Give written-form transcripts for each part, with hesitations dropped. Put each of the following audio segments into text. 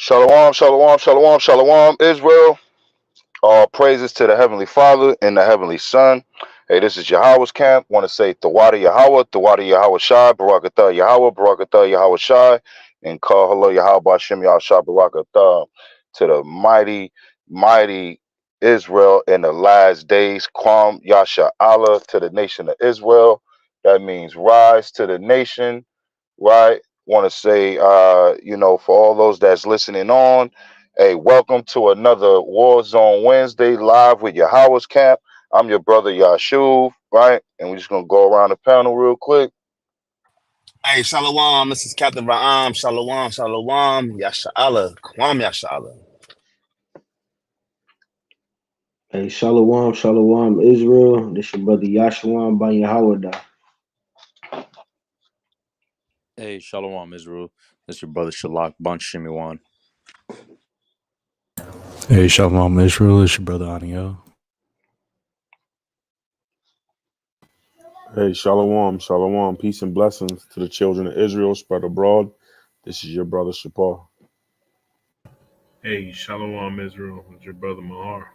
Shalom, shalom, shalom, shalom, Israel. All praises to the Heavenly Father and the Heavenly Son. Hey, this is YAHAWAH'S camp. Want to say Tawada Yahweh, Tawada Yahweh Shai, Barakatah Yahweh, Barakatah Yahweh Shai, and call hello Yahweh Bashem Yahweh Shai, Barakatah to the mighty Israel in the last days. Kwam Yasha Allah to the nation of Israel. That means rise to the nation, right? Want to say, for all those that's listening on, hey, welcome to another War Zone Wednesday live with YAHAWAH'S camp. I'm your brother Yashuv, right? And we're just gonna go around the panel real quick. Hey, Shalom, this is Captain Ra'am. Shalom, Shalom, Yasha Allah, Kwam Yasha Allah. Hey, Shalom, Shalom, Israel. This your brother Yashawan by Yahweh. Hey, Shalom, Israel. This your brother Shalak Bunch Shimiwan. Hey, Shalom Israel, it's your brother Aniel. Hey, shalom, shalom, peace and blessings to the children of Israel spread abroad. This is your brother Shapar. Hey, Shalom Israel, it's your brother Mahar.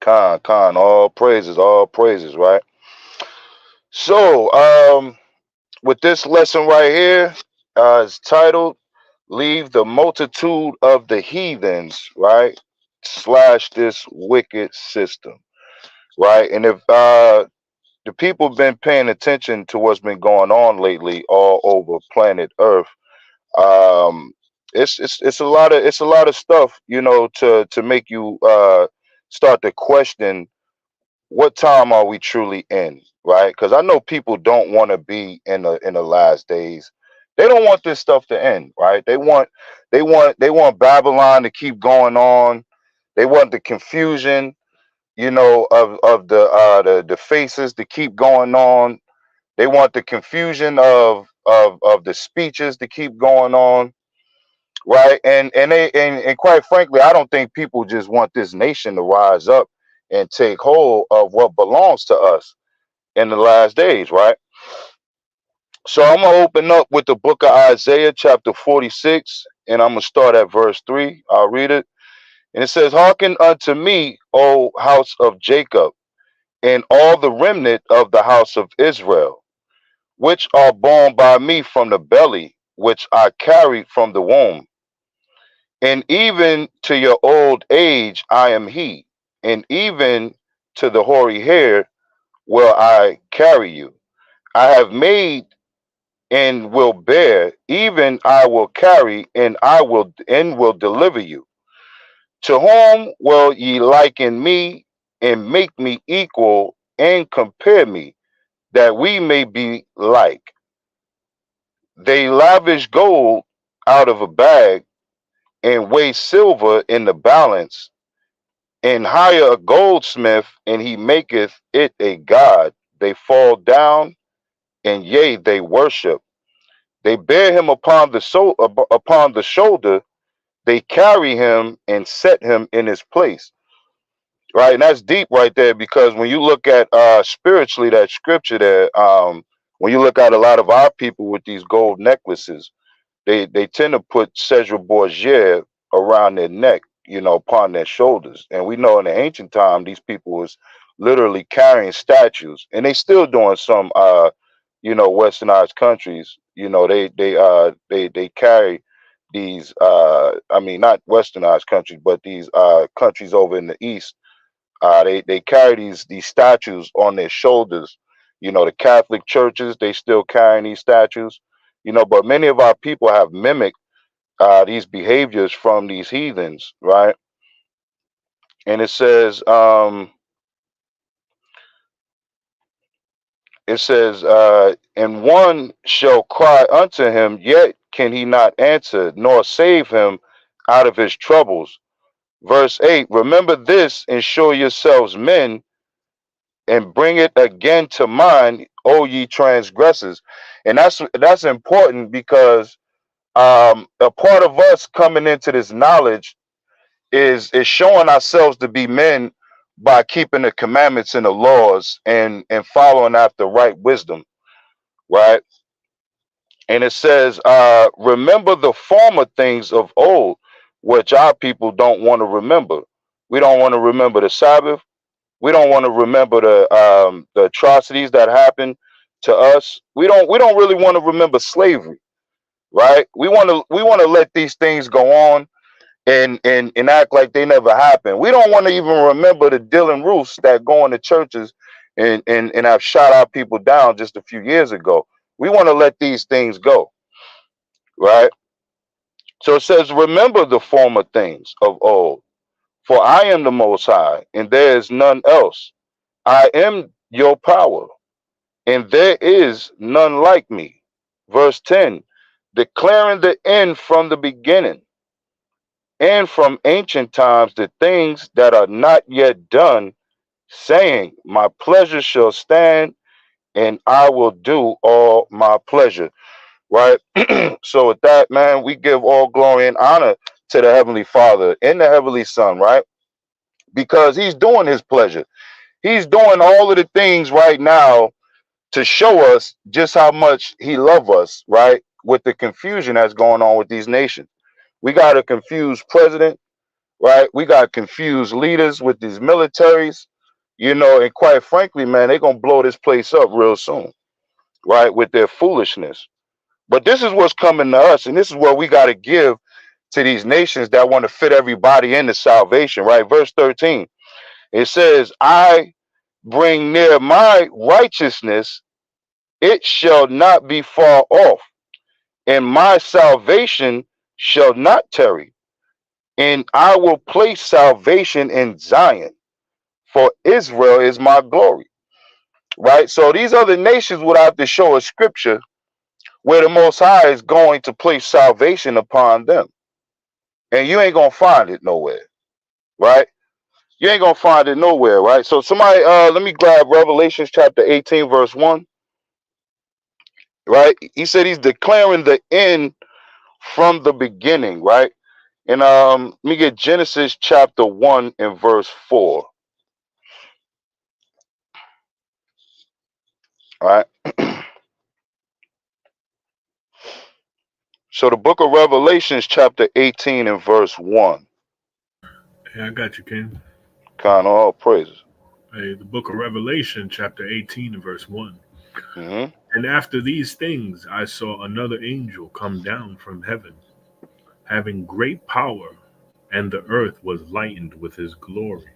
Khan, all praises, right? So, with this lesson right here, it's titled "Leave the Multitude of the Heathens," right? Slash this wicked system, right? And if the people been paying attention to what's been going on lately all over planet Earth, um, it's a lot of stuff, to make you start to question what time are we truly in, right? Because I know people don't want to be in the last days. They don't want this stuff to end, right? They want Babylon to keep going on. They want the confusion, of the faces to keep going on. They want the confusion of the speeches to keep going on, right? And quite frankly, I don't think people just want this nation to rise up and take hold of what belongs to us in the last days, right? So I'm gonna open up with the book of Isaiah, chapter 46, and I'm gonna start at verse 3. I'll read it. And it says, "Hearken unto me, O house of Jacob, and all the remnant of the house of Israel, which are born by me from the belly, which I carried from the womb. And even to your old age I am he, and even to the hoary hair will I carry you. I have made and will bear, even I will carry, and will deliver you. To whom will ye liken me, and make me equal, and compare me, that we may be like? They lavish gold out of a bag, and weigh silver in the balance, and hire a goldsmith, and he maketh it a god. They fall down, and yea, they worship. They bear him upon the shoulder. They carry him and set him in his place. Right, and that's deep right there, because when you look at spiritually that scripture there, when you look at a lot of our people with these gold necklaces, they tend to put Cedra Borgia around their neck, upon their shoulders. And we know in the ancient time, these people was literally carrying statues, and they still doing some, westernized countries. They carry these, I mean, not westernized countries, but these countries over in the east. They carry these statues on their shoulders. The Catholic churches, they still carrying these statues. But many of our people have mimicked these behaviors from these heathens, right? And and one shall cry unto him, yet can he not answer, nor save him out of his troubles. Verse 8, remember this and show yourselves men, and bring it again to mind, O ye transgressors. And that's important, because a part of us coming into this knowledge is showing ourselves to be men by keeping the commandments and the laws, and following after right wisdom, right? And it says, remember the former things of old, which our people don't want to remember. We don't want to remember the Sabbath. We don't want to remember the atrocities that happened to us. We don't really want to remember slavery, right? We want to let these things go on and act like they never happened. We don't want to even remember the Dylan Roofs that go into churches and have shot our people down just a few years ago. We want to let these things go, right? So it says, remember the former things of old, for I am the Most High, and there is none else. I am your power, and there is none like me. Verse 10, declaring the end from the beginning, and from ancient times the things that are not yet done, saying, my pleasure shall stand, and I will do all my pleasure. Right? So with that, man, we give all glory and honor to the Heavenly Father and the Heavenly Son, right? Because he's doing his pleasure. He's doing all of the things right now to show us just how much he loves us, right? With the confusion that's going on with these nations. We got a confused president, right? We got confused leaders with these militaries, and quite frankly, man, they're going to blow this place up real soon, right? With their foolishness. But this is what's coming to us, and this is what we got to give to these nations that want to fit everybody into salvation, right? Verse 13, it says, I bring near my righteousness, it shall not be far off, and my salvation shall not tarry, and I will place salvation in Zion, for Israel is my glory, right? So these other nations would have to show a scripture where the Most High is going to place salvation upon them. And you ain't going to find it nowhere, right? You ain't going to find it nowhere, right? So somebody, let me grab Revelations chapter 18, verse 1, right? He said he's declaring the end from the beginning, right? And let me get Genesis chapter 1 and verse 4, all right? So the book of Revelations chapter 18 and verse 1, Hey, I got you, King. kind of all praises. Hey, the book of Revelation, chapter 18 and verse 1. Hmm. And after these things, I saw another angel come down from heaven, having great power, and the earth was lightened with his glory.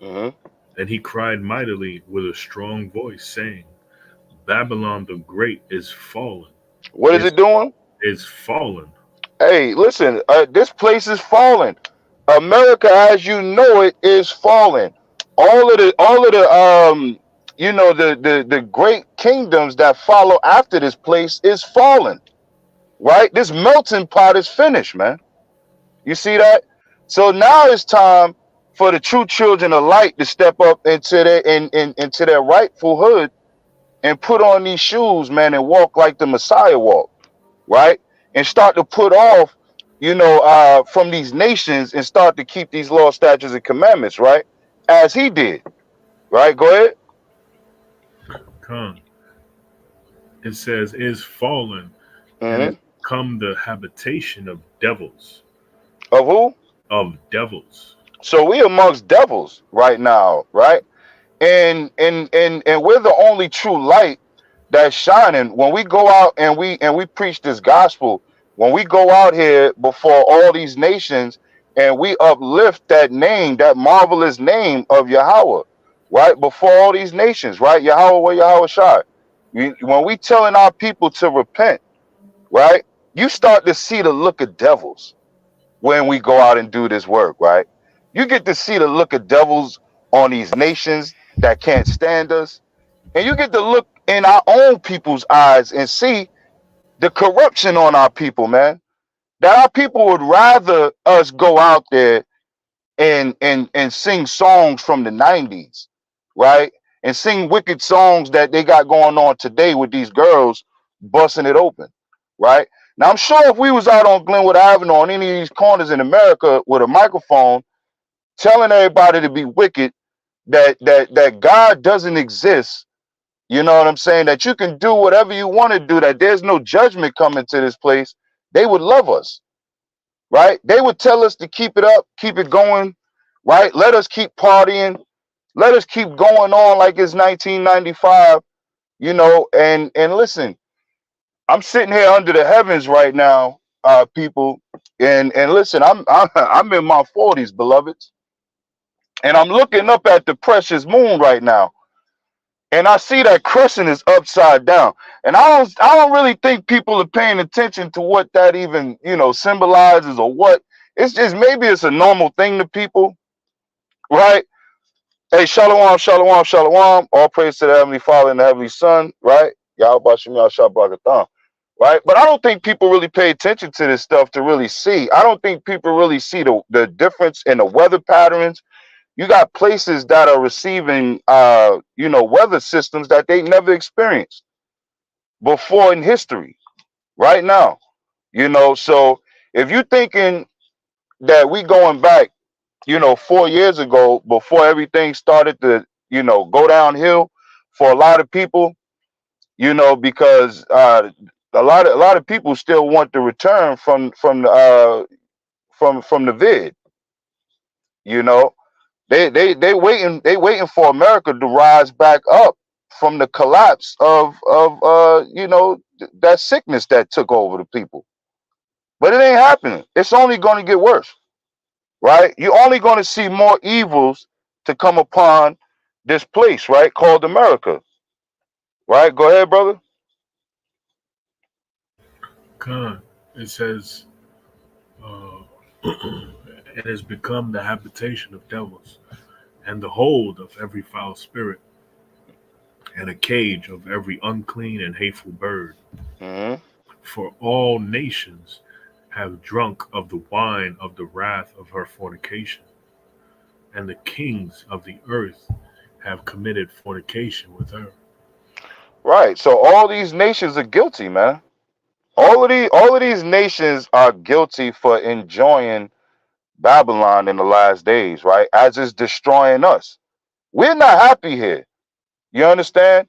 Hmm. And he cried mightily with a strong voice, saying, Babylon the Great is fallen, What is is it doing? is fallen. Hey, listen, this place is falling. America, as you know it, is falling. All of the great kingdoms that follow after this place is falling. Right? This melting pot is finished, man. You see that? So now it's time for the true children of light to step up into their rightful hood and put on these shoes, man, and walk like the Messiah walked, right? And start to put off, from these nations and start to keep these laws, statutes, and commandments, right? As he did, right? Go ahead. Come. It says, is fallen, and Hmm. is come the habitation of devils. Of who? Of devils. So we amongst devils right now, right? And we're the only true light that's shining when we go out and we preach this gospel. When we go out here before all these nations and we uplift that name, that marvelous name of Yahweh, right? Before all these nations, right? Yahweh, Yahweh Shai. When we telling our people to repent, right? You start to see the look of devils when we go out and do this work, right? You get to see the look of devils on these nations that can't stand us. And you get to look in our own people's eyes and see the corruption on our people, man. That our people would rather us go out there and sing songs from the 90s, right? And sing wicked songs that they got going on today with these girls busting it open, right? Now I'm sure if we was out on Glenwood Avenue on any of these corners in America with a microphone telling everybody to be wicked, that God doesn't exist, You know what I'm saying? That you can do whatever you want to do, that there's no judgment coming to this place, they would love us, right? They would tell us to keep it up, keep it going, right? Let us keep partying. Let us keep going on like it's 1995, you know, and listen, I'm sitting here under the heavens right now, people, and listen, I'm in my 40s, beloveds, and I'm looking up at the precious moon right now, and I see that crescent is upside down, and I don't really think people are paying attention to what that even, you know, symbolizes or what. It's just maybe it's a normal thing to people, right? Hey, shalom, shalom, shalom. All praise to the Heavenly Father and the Heavenly Son, right? Yahweh Shem Yahshua Barakatham, right? But I don't think people really pay attention to this stuff to really see. I don't think people really see the difference in the weather patterns. You got places that are receiving, you know, weather systems that they never experienced before in history, right now. You know, so if you're thinking that we going back, you know, 4 years ago before everything started to, you know, go downhill for a lot of people, you know, because a lot of people still want the return from the vid, you know. They waiting for America to rise back up from the collapse of you know, that sickness that took over the people. But it ain't happening. It's only going to get worse, right? You're only going to see more evils to come upon this place, right, called America, right? Go ahead, brother. Khan, it says, uh, it has become the habitation of devils, and the hold of every foul spirit, and a cage of every unclean and hateful bird. Hmm. For all nations have drunk of the wine of the wrath of her fornication, and the kings of the earth have committed fornication with her. Right. So all these nations are guilty, man. All of these nations are guilty for enjoying Babylon in the last days, right? As it's destroying us. We're not happy here. You understand?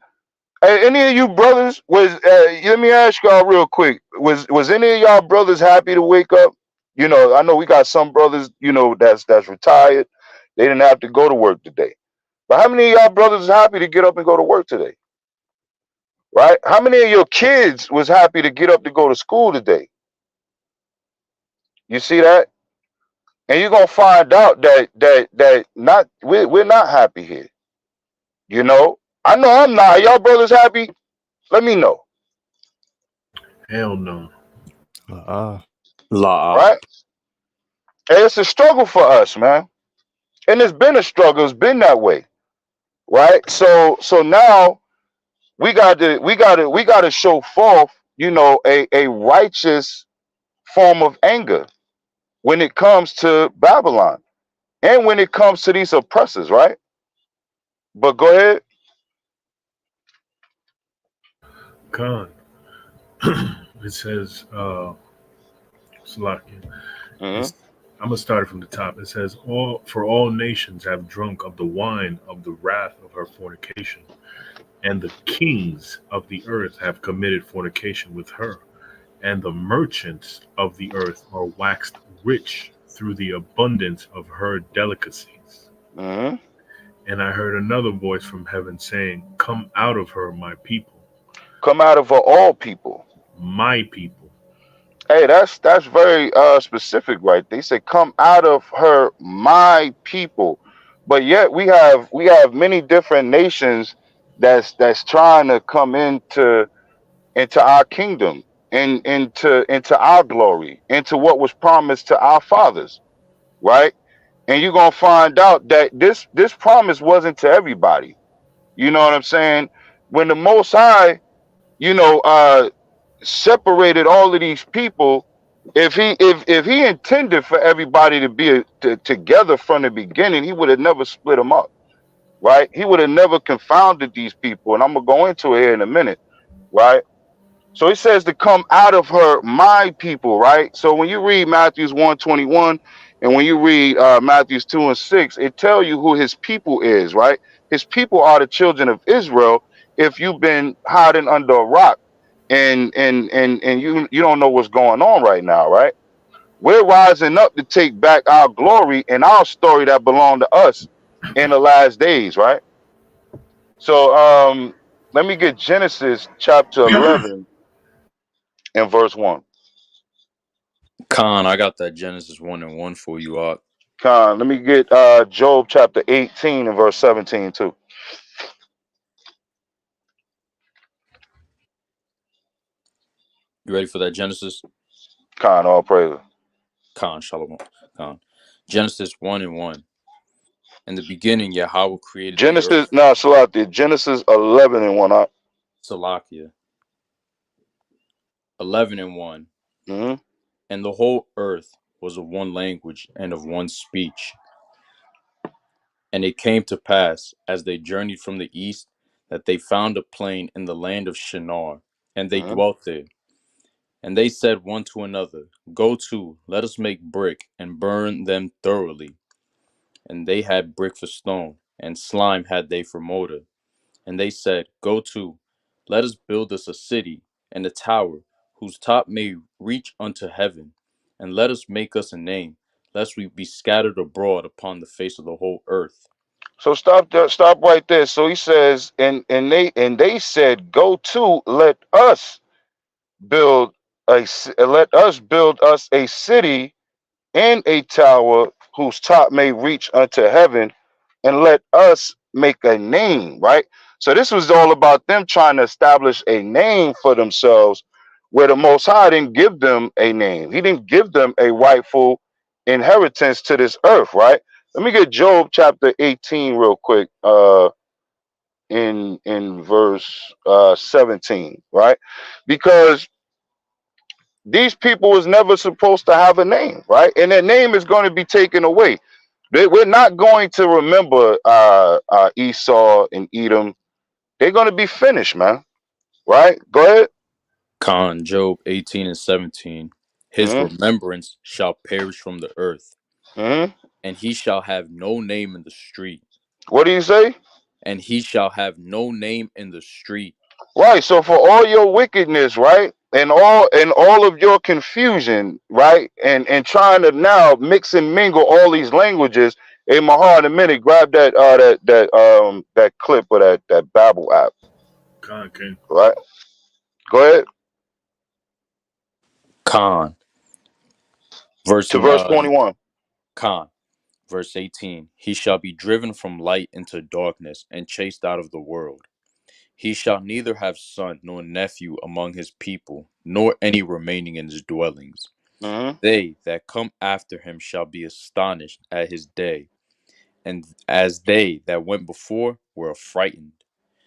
Hey, any of you brothers let me ask y'all real quick. Was any of y'all brothers happy to wake up? You know, I know we got some brothers, you know, that's retired. They didn't have to go to work today. But how many of y'all brothers is happy to get up and go to work today? Right? How many of your kids was happy to get up to go to school today? You see that? And you're gonna find out that not we're not happy here. You know? I know I'm not. Are y'all brothers happy? Let me know. Hell no. La. Right? And it's a struggle for us, man. And it's been a struggle. It's been that way, right? So now we got to show forth, you know, a righteous form of anger when it comes to Babylon and when it comes to these oppressors, right? But go ahead. Khan, it says, Salakia. Hmm. It's, I'm gonna start it from the top. It says, all nations have drunk of the wine of the wrath of her fornication, and the kings of the earth have committed fornication with her, and the merchants of the earth are waxed rich through the abundance of her delicacies. Hmm. And I heard another voice from heaven saying, "Come out of her, my people, Come out of her, all people. my people." Hey, that's very specific, right? They say, "Come out of her, my people," but yet we have many different nations that's trying to come into our kingdom, into our glory, into what was promised to our fathers, right? And you're gonna find out that this promise wasn't to everybody. You know what I'm saying? When the Most High, you know, separated all of these people, if he intended for everybody to be together from the beginning, he would have never split them up, right? He would have never confounded these people, and I'm gonna go into it here in a minute, right? So he says to come out of her, my people, right? So when you read Matthews 1:21, and when you read Matthews 2 and 6, it tell you who his people is, right? His people are the children of Israel if you've been hiding under a rock and you don't know what's going on right now, right? We're rising up to take back our glory and our story that belonged to us in the last days, right? So let me get Genesis chapter 11 and verse 1. Khan, I got that Genesis 1 and 1 for you, Art. Let me get Job chapter 18 and verse 17 too. You ready for that Genesis? All praise. Khan, Shalom. Khan. Genesis 1 and 1. In the beginning, Yahweh created the Genesis, earth. no, Salaki, Genesis 11 and 1. Salakia. 11 and 1. Mm-hmm. And the whole earth was of one language and of one speech. And it came to pass, as they journeyed from the east, that they found a plain in the land of Shinar, and they Mm-hmm. dwelt there. And they said one to another, Go to, let us make brick, and burn them thoroughly. And they had brick for stone, and slime had they for mortar. And they said, Go to, let us build us a city, and a tower, whose top may reach unto heaven. And let us make us a name, lest we be scattered abroad upon the face of the whole earth. So stop there, stop right there. So he says, and they said, Go to, build let us build us a city and a tower whose top may reach unto heaven, and let us make a name, right? So this was all about them trying to establish a name for themselves, where the Most High didn't give them a name. He didn't give them a rightful inheritance to this earth, right? Let me get Job chapter 18 real quick, in verse 17, right? Because these people was never supposed to have a name, right? And their name is going to be taken away. We're not going to remember Esau and Edom. They're going to be finished, man. Right? Go ahead. Con, Job 18 and 17. His Mm-hmm. remembrance shall perish from the earth, Mm-hmm. and he shall have no name in the street. What do you say? And he shall have no name in the street. Right. So for all your wickedness, right, and all of your confusion, right, and trying to now mix and mingle all these languages. Hey, Mahar, in a minute, grab that clip of that Babel app. King. Right. Go ahead Con, verse to verse 21. Con, verse 18. He shall be driven from light into darkness and chased out of the world. He shall neither have son nor nephew among his people, nor any remaining in his dwellings. Mm-hmm. They that come after him shall be astonished at his day, and as they that went before were affrighted.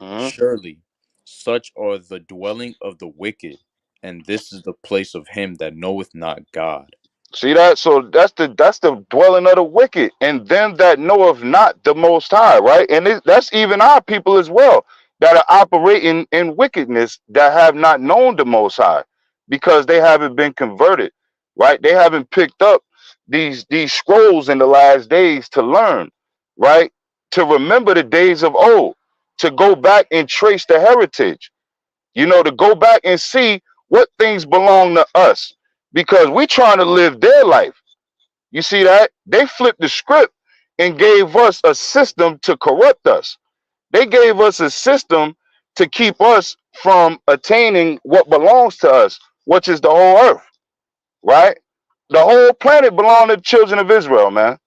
Mm-hmm. Surely such are the dwelling of the wicked, and this is the place of him that knoweth not God. See that? So that's the dwelling of the wicked, and them that know of not the Most High, right? And that's even our people as well that are operating in wickedness, that have not known the Most High, because they haven't been converted, right? They haven't picked up these scrolls in the last days to learn, right? To remember the days of old, to go back and trace the heritage, to go back and see what things belong to us, because we're trying to live their life. You see that? They flipped the script and gave us a system to corrupt us. They gave us a system to keep us from attaining what belongs to us, which is the whole earth, right? The whole planet belonged to the children of Israel, man,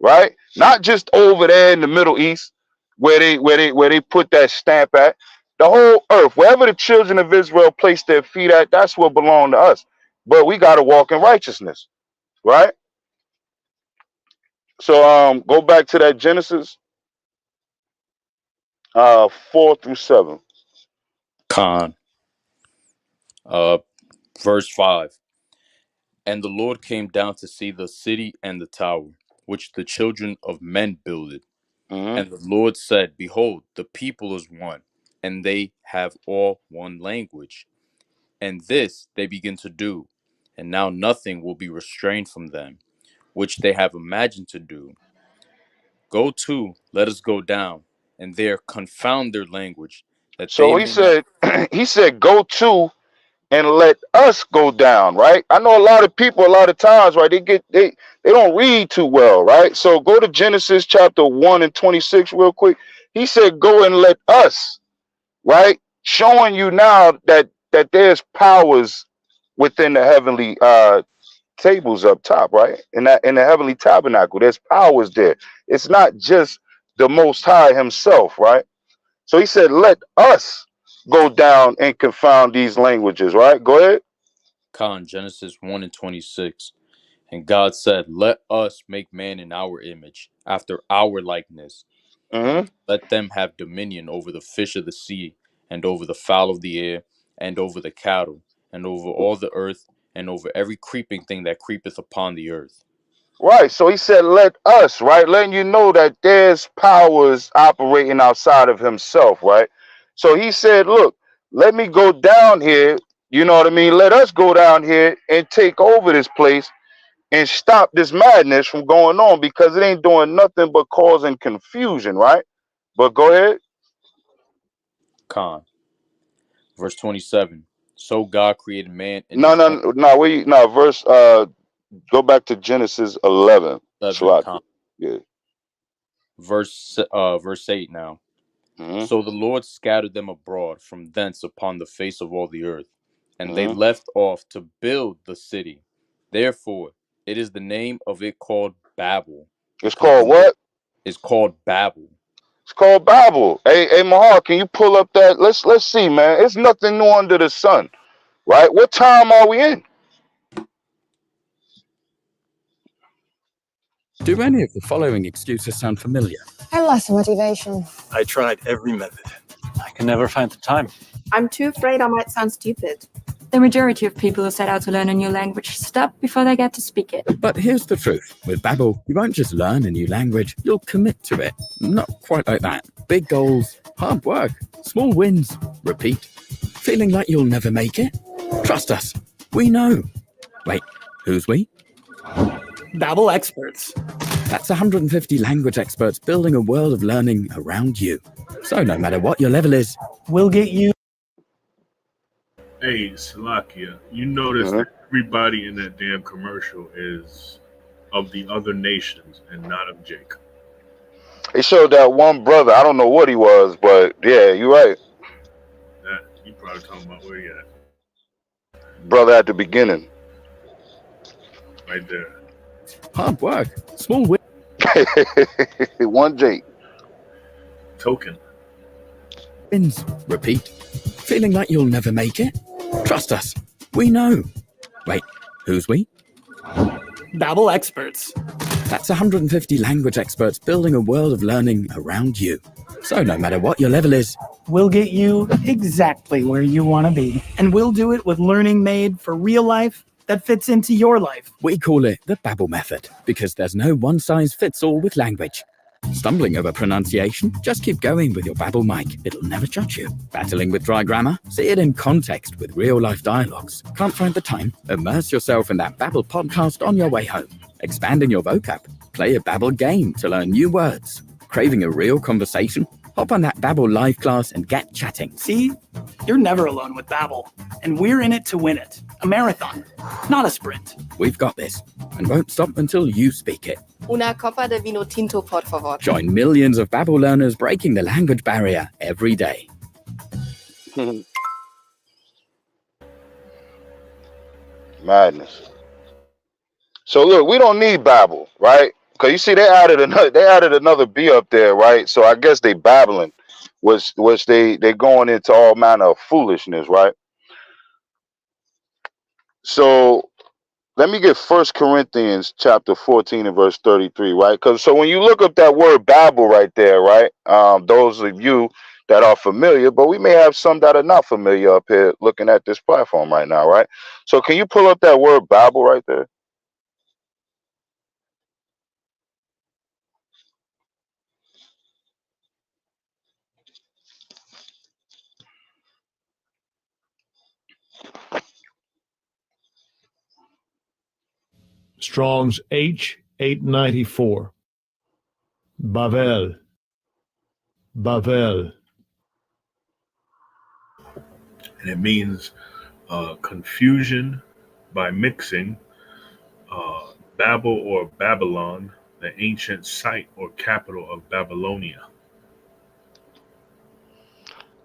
right? Not just over there in the Middle East where they put that stamp at. The whole earth, wherever the children of Israel place their feet at, that's what belonged to us. But we got to walk in righteousness, right? So go back to that Genesis 4 through 7. Con, uh, verse 5. And the Lord came down to see the city and the tower, which the children of men builded. Mm-hmm. And the Lord said, Behold, the people is one, and they have all one language. And this they begin to do, and now nothing will be restrained from them, which they have imagined to do. Go to, let us go down, and there confound their language, that they So he may not. said, he said, go to and let us go down, right? I know a lot of people, a lot of times, right? They don't read too well, right? So go to Genesis chapter 1 and 26 real quick. He said, go and let us, right? Showing you now that there's powers within the heavenly tables up top, right? In the heavenly tabernacle, there's powers there. It's not just the Most High Himself, right? So he said, let us go down and confound these languages, right? Go ahead. Genesis 1 and 26. And God said, let us make man in our image, after our likeness, Mm-hmm. and let them have dominion over the fish of the sea, and over the fowl of the air, and over the cattle, and over all the earth, and over every creeping thing that creepeth upon the earth. Right. So he said, let us, right? Letting you know that there's powers operating outside of himself, right? So he said, look, let me go down here. You know what I mean? Let us go down here and take over this place and stop this madness from going on because it ain't doing nothing but causing confusion, right? But go ahead. Verse 27. So God created man in No, his own. no, no. Verse go back to Genesis 11. 11. Shalak. Yeah. Verse 8 now. Mm-hmm. So the Lord scattered them abroad from thence upon the face of all the earth, and they Mm-hmm. left off to build the city. Therefore, it is the name of it called Babel, It's because the called Lord what? is called Babel. It's called Bible. Hey, Mahar, can you pull up that? Let's see, man. It's nothing new under the sun, right? What time are we in? Do any of the following excuses sound familiar? I lost motivation. I tried every method. I can never find the time. I'm too afraid I might sound stupid. The majority of people who set out to learn a new language stop before they get to speak it. But here's the truth. With Babbel, you won't just learn a new language, you'll commit to it. Not quite like that. Big goals, hard work, small wins, repeat. Feeling like you'll never make it? Trust us. We know. Wait, who's we? Babbel experts. That's 150 language experts building a world of learning around you. So no matter what your level is, we'll get you. Hey, Salakia, you notice Mm-hmm. that everybody in that damn commercial is of the other nations and not of Jacob. They showed that one brother. I don't know what he was, but yeah, you're right. That you probably talking about where you at, Brother at the beginning. right there. Hard work, small wins. One Jake. Token. Repeat. Feeling like you'll never make it? Trust us. We know. Wait, who's we? Babbel experts. That's 150 language experts building a world of learning around you. So no matter what your level is, we'll get you exactly where you want to be. And we'll do it with learning made for real life that fits into your life. We call it the Babbel method because there's no one-size-fits-all with language. Stumbling over pronunciation? Just keep going with your Babbel mic. It'll never judge you. Battling with dry grammar? See it in context with real-life dialogues. Can't find the time? Immerse yourself in that Babbel podcast on your way home. Expanding your vocab? Play a Babbel game to learn new words. Craving a real conversation? Hop on that Babbel live class and get chatting. See? You're never alone with Babbel. And we're in it to win it. A marathon, not a sprint. We've got this, and won't stop until you speak it. Una copa de vino tinto, por favor. Join millions of Babbel learners breaking the language barrier every day. Madness. So look, we don't need Bible, right? Because you see, they added another B up there, right? So I guess they babbling, which they going into all manner of foolishness, right? So let me get 1 Corinthians chapter 14 and verse 33, right? Because so when you look up that word Babel right there, right? Those of you that are familiar, but we may have some that are not familiar up here looking at this platform right now, right? So can you pull up that word Babel right there? Strong's H894. Bavel. Bavel. and it means confusion by mixing. Babel or Babylon, the ancient site or capital of Babylonia.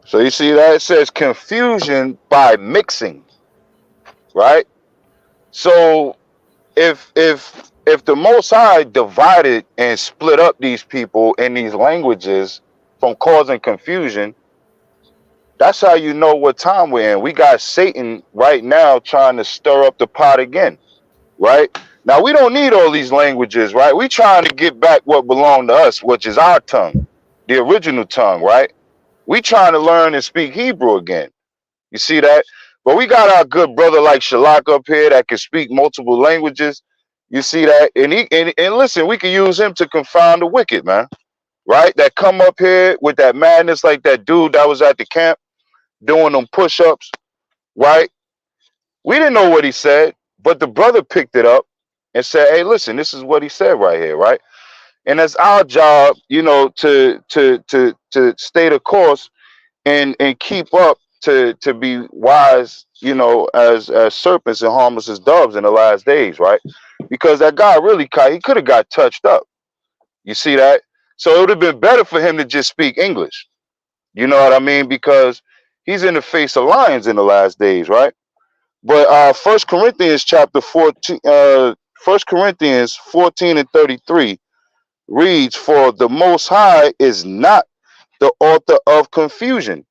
So you see that it says confusion by mixing, right? So if the Most High divided and split up these people in these languages from causing confusion, that's how you know what time we're in. We got Satan right now trying to stir up the pot again, right? Now we don't need all these languages, right? We trying to get back what belonged to us, which is our tongue, the original tongue, right? We trying to learn and speak Hebrew again. You see that? But we got our good brother like Shalak up here that can speak multiple languages. You see that? And listen, we can use him to confound the wicked, man. Right? That come up here with that madness like that dude that was at the camp doing them push-ups, right? We didn't know what he said, but the brother picked it up and said, hey, listen, this is what he said right here, right? And it's our job, you know, to stay the course and keep up to be wise, you know, as serpents and harmless as doves in the last days, right? Because that guy really he could have got touched up. You see that? So it would have been better for him to just speak English. You know what I mean? Because he's in the face of lions in the last days, right? But 1 Corinthians chapter 14, 1 Corinthians 14 and 33 reads, for the Most High is not the author of confusion,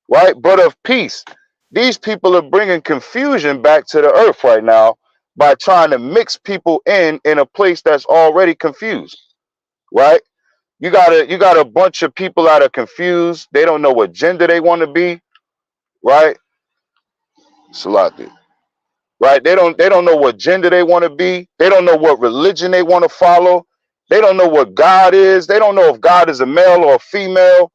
right? But of peace. These people are bringing confusion back to the earth right now by trying to mix people in a place that's already confused, right? You got a bunch of people that are confused. They don't know what gender they want to be, right? Salaki. Right? They don't know what gender they want to be. They don't know what religion they want to follow. They don't know what God is. They don't know if God is a male or a female.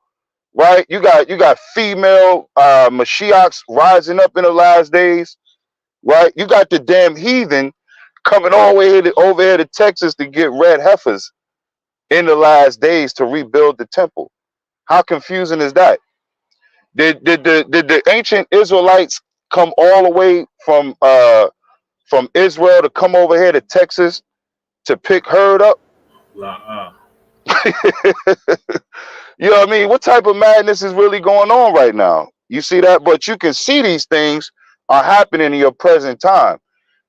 Right? You got female Mashiachs rising up in the last days. Right? You got the damn heathen coming all the way over here to Texas to get red heifers in the last days to rebuild the temple. How confusing is that? Did the ancient Israelites come all the way from Israel to come over here to Texas to pick herd up? You know what I mean? What type of madness is really going on right now? You see that? But you can see these things are happening in your present time.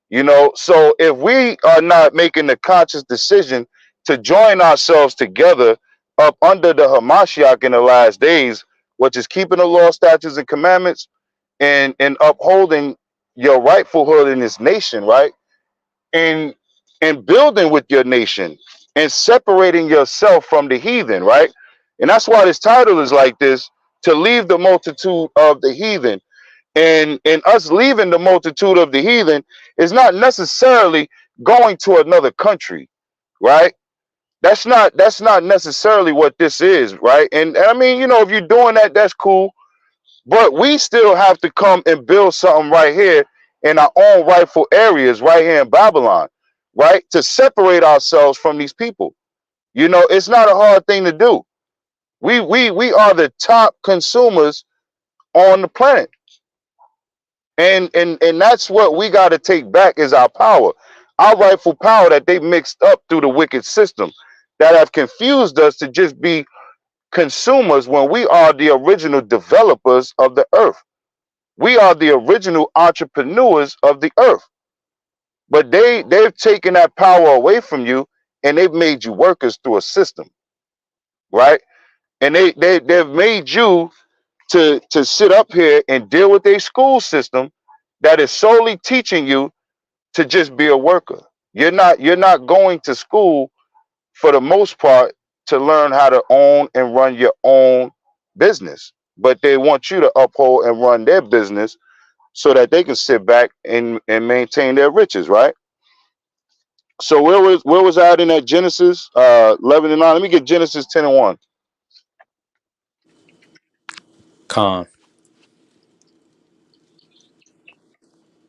You know, so if we are not making the conscious decision to join ourselves together up under the Hamashiach in the last days, which is keeping the law, statutes, and commandments and upholding your rightfulhood in this nation, right? And building with your nation and separating yourself from the heathen, right? And that's why this title is like this, to leave the multitude of the heathen. And us leaving the multitude of the heathen is not necessarily going to another country, right? That's not necessarily what this is, right? And I mean, you know, if you're doing that, that's cool. But we still have to come and build something right here in our own rightful areas, right here in Babylon, right? To separate ourselves from these people. You know, it's not a hard thing to do. We are the top consumers on the planet. And that's what we got to take back is our power, our rightful power that they mixed up through the wicked system that have confused us to just be consumers when we are the original developers of the earth. We are the original entrepreneurs of the earth. But they've taken that power away from you and they've made you workers through a system, right? And they've made you to sit up here and deal with a school system that is solely teaching you to just be a worker. You're not going to school for the most part to learn how to own and run your own business, but they want you to uphold and run their business so that they can sit back and maintain their riches, right? So where was I in that Genesis 11 and 9? Let me get Genesis 10 and 1. Khan.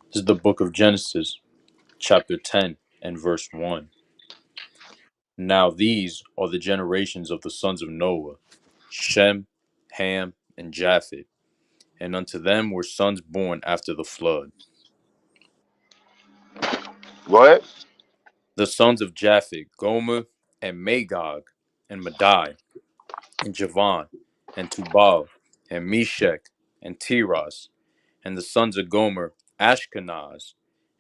This is the book of Genesis, chapter 10 and verse 1. Now these are the generations of the sons of Noah, Shem, Ham, and Japheth. and unto them were sons born after the flood. Go ahead. The sons of Japheth, Gomer, and Magog, and Madai, and Javan, and Tubal, and Meshech, and Tiras, and the sons of Gomer, Ashkenaz,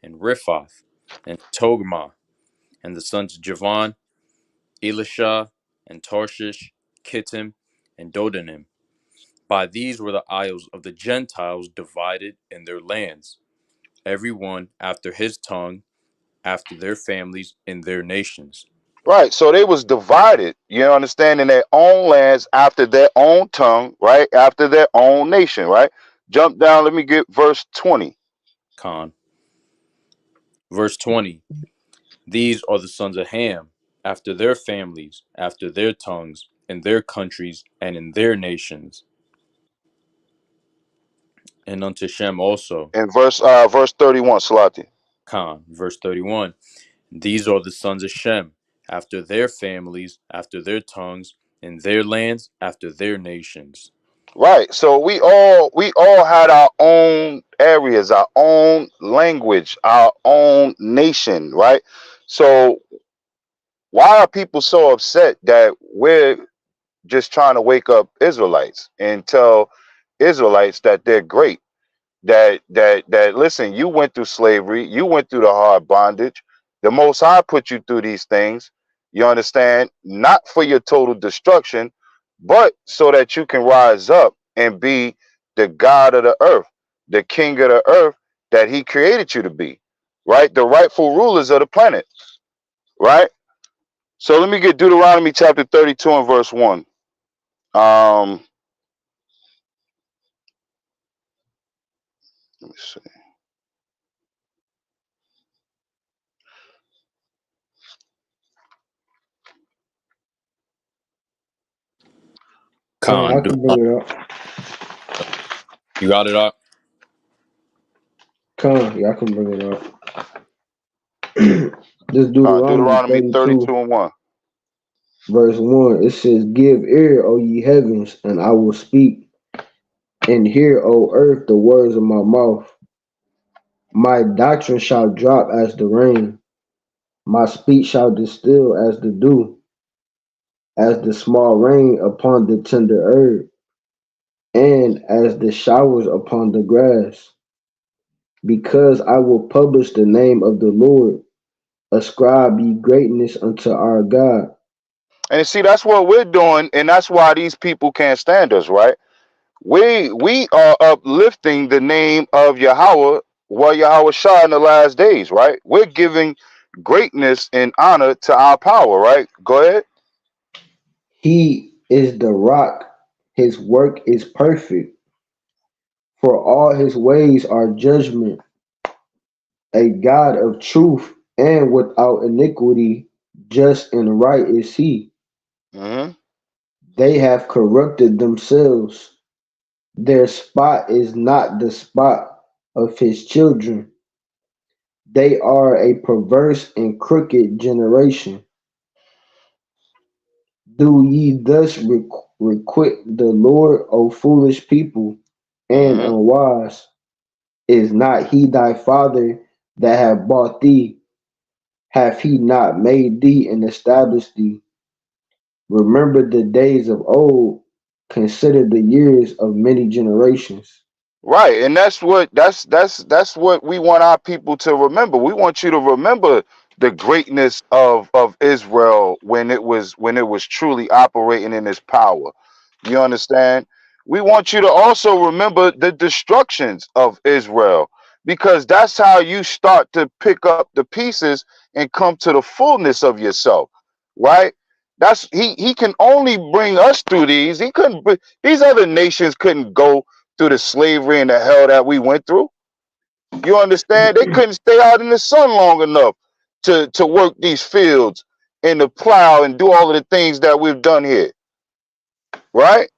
and Riphath, and Togmah, and the sons of Javan, Elisha, and Tarshish, Kittim, and Dodanim. By these were the isles of the Gentiles divided in their lands, every one after his tongue, after their families, in their nations. Right. So they was divided, you understand, in their own lands after their own tongue, right? After their own nation, right? Jump down, let me get verse 20. Con. Verse 20. These are the sons of Ham, after their families, after their tongues, in their countries, and in their nations. And unto Shem also. In verse 31, Salati. Con. Verse 31. These are the sons of Shem, after their families, after their tongues, in their lands, after their nations. Right. So we all had our own areas, our own language, our own nation, right? So why are people so upset that we're just trying to wake up Israelites and tell Israelites that they're great? That listen, you went through slavery, you went through the hard bondage. The Most High put you through these things, you understand, not for your total destruction, but so that you can rise up and be the God of the earth, the king of the earth that he created you to be, right? The rightful rulers of the planet, right? So let me get Deuteronomy chapter 32 and verse 1. Let me see. I can bring it up. You got it up? Yeah, I can bring it up. This Deuteronomy 32 and 1. Verse 1, it says, Give ear, O ye heavens, and I will speak, and hear, O earth, the words of my mouth. My doctrine shall drop as the rain, my speech shall distill as the dew, as the small rain upon the tender herb, and as the showers upon the grass. Because I will publish the name of the Lord, ascribe ye greatness unto our God. And see, that's what we're doing, and that's why these people can't stand us, right? We are uplifting the name of Yahweh, YAHAWAH'S in the last days, right? We're giving greatness and honor to our power, right? Go ahead. He is the rock, his work is perfect, for all his ways are judgment. A God of truth and without iniquity, just and right is he. Mm-hmm. They have corrupted themselves. Their spot is not the spot of his children. They are a perverse and crooked generation. Do ye thus requite the Lord, O foolish people, and unwise? Is not he thy father that have bought thee? Hath he not made thee and established thee? Remember the days of old, consider the years of many generations. Right, and that's what we want our people to remember. We want you to remember the greatness of Israel when it was truly operating in its power. You understand? We want you to also remember the destructions of Israel, because that's how you start to pick up the pieces and come to the fullness of yourself, right? That's he can only bring us through these. He couldn't these other nations couldn't go through the slavery and the hell that we went through. You understand? They couldn't stay out in the sun long enough to work these fields and to plow and do all of the things that we've done here, right?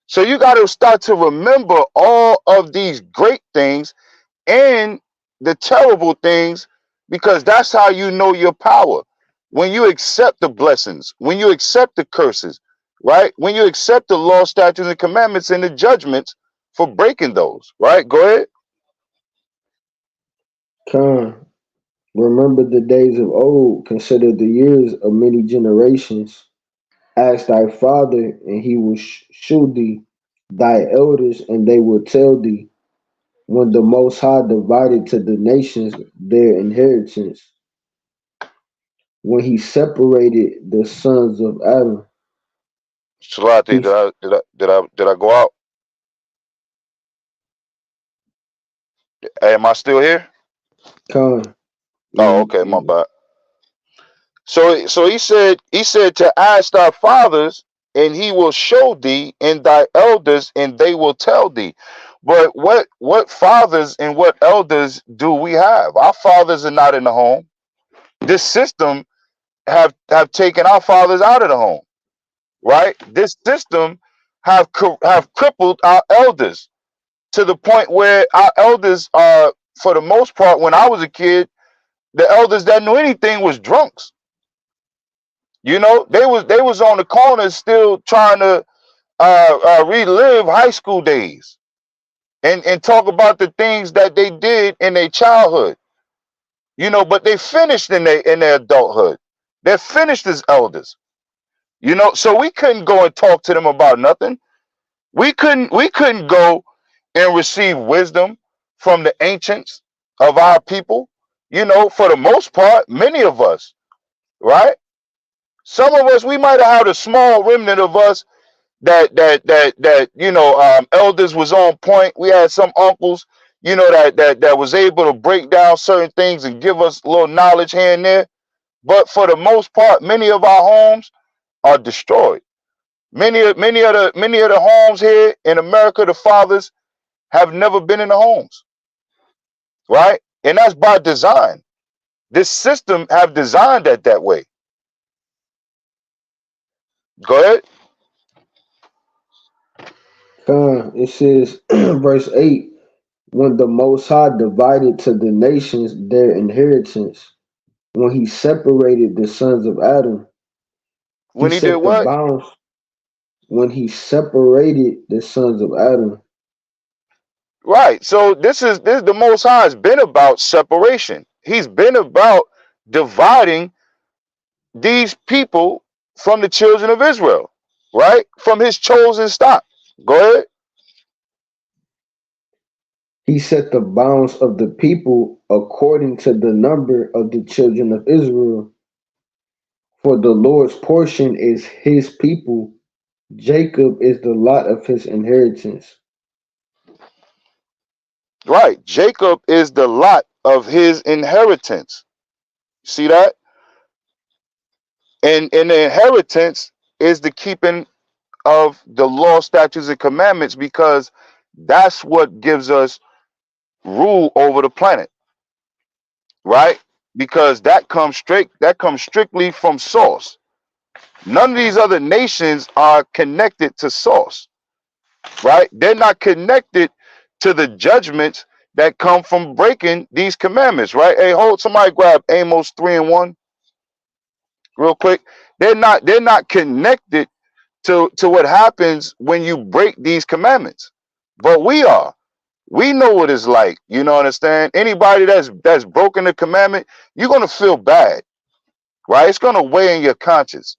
So you got to start to remember all of these great things and the terrible things, because that's how you know your power. When you accept the blessings, when you accept the curses, right? When you accept the law, statutes, and commandments and the judgments, for breaking those, right? Go ahead. Khan, remember the days of old, consider the years of many generations. Ask thy father, and he will shew thee, thy elders, and they will tell thee, when the Most High divided to the nations their inheritance, when he separated the sons of Adam. Salati, He, did I go out? Hey, am I still here? Khan, Oh, okay, my bad. So he said to ask thy fathers, and he will show thee, and thy elders, and they will tell thee. But what fathers and what elders do we have? Our fathers are not in the home. This system have taken our fathers out of the home, right? This system have crippled our elders to the point where our elders are, for the most part, when I was a kid, the elders that knew anything was drunks. You know, they was on the corner still trying to relive high school days and talk about the things that they did in their childhood. You know, but they finished in their adulthood. They're finished as elders. You know, so we couldn't go and talk to them about nothing. We couldn't go and receive wisdom from the ancients of our people. You know, for the most part, many of us, right? Some of us, we might have had a small remnant of us that elders was on point. We had some uncles, that was able to break down certain things and give us a little knowledge here and there. But for the most part, many of our homes are destroyed. Many of the homes here in America, the fathers have never been in the homes, right? And that's by design. This system have designed that way. Go ahead. Khan, it says, verse 8, when the Most High divided to the nations their inheritance, when he separated the sons of Adam, he When he did set the what? bounds. When he separated the sons of Adam, Right. So this the Most High has been about separation. He's been about dividing these people from the children of Israel, right? From his chosen stock. Go ahead. he set the bounds of the people according to the number of the children of Israel. For the Lord's portion is his people, Jacob is the lot of his inheritance. Right. Jacob is the lot of his inheritance. See that? And the inheritance is the keeping of the law, statutes, and commandments, because that's what gives us rule over the planet, right? Because that comes strictly from source. None of these other nations are connected to source, right? They're not connected to the judgments that come from breaking these commandments, right? Hey, somebody grab Amos 3:1 real quick. They're not connected to what happens when you break these commandments. But we are. We know what it's like. You know, understand? Anybody that's broken the commandment, you're gonna feel bad, right? It's gonna weigh in your conscience.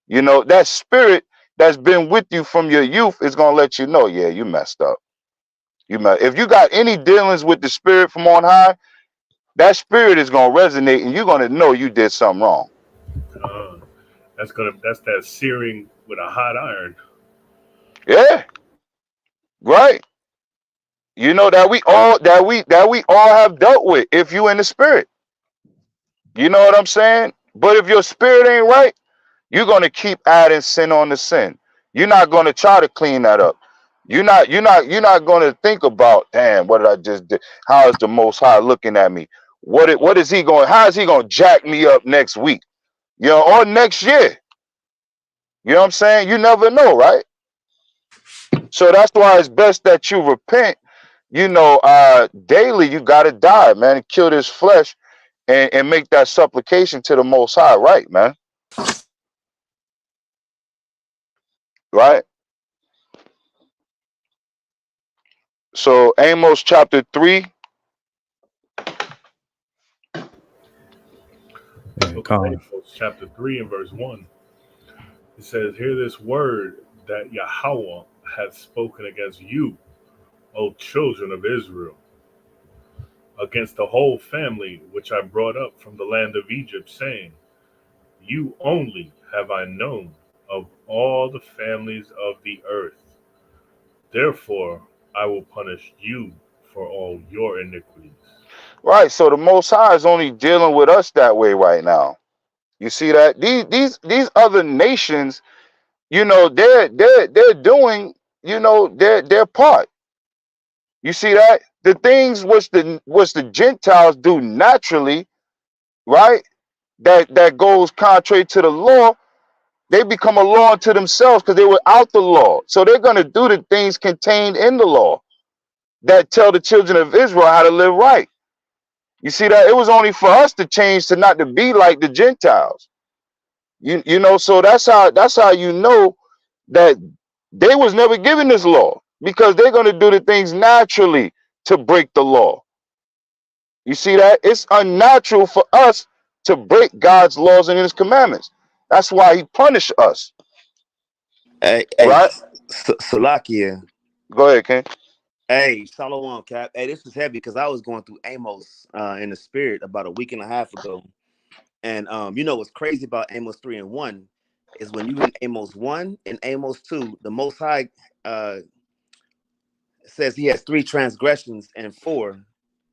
You know, that spirit that's been with you from your youth is gonna let you know, yeah, you messed up. If you got any dealings with the spirit from on high, that spirit is gonna resonate, and you're gonna know you did something wrong. That's that searing with a hot iron. Yeah, right. You know that we all have dealt with if you in the spirit. You know what I'm saying? But if your spirit ain't right, you're gonna keep adding sin on the sin. You're not gonna try to clean that up. You're not gonna think about, damn, what did I just do? How is the Most High looking at me? What is he going? How is he gonna jack me up next week? Or next year? You know what I'm saying? You never know, right? So that's why it's best that you repent. Daily you gotta die, man, and kill this flesh and make that supplication to the Most High, right, man? Right? So Amos chapter 3. Yeah, Book of Con. Amos, chapter 3 and verse 1. It says, "Hear this word that Yahweh hath spoken against you, O children of Israel, against the whole family which I brought up from the land of Egypt, saying, You only have I known of all the families of the earth. Therefore I will punish you for all your iniquities." Right. So the Most High is only dealing with us that way right now. You see that these other nations, they're doing, their part. You see that the things which the Gentiles do naturally, right? That goes contrary to the law. They become a law unto themselves because they were out the law. So they're gonna do the things contained in the law that tell the children of Israel how to live right. You see that it was only for us to change to not to be like the Gentiles. So that's how that they was never given this law because they're gonna do the things naturally to break the law. You see that? It's unnatural for us to break God's laws and his commandments. That's why he punished us. Hey, Right? Salakia. Go ahead, King. Hey, Shalom, Cap. Hey, this is heavy because I was going through Amos in the spirit about a week and a half ago. And what's crazy about Amos 3 and 1 is when you in Amos 1 and Amos 2, the Most High says he has 3 transgressions and 4,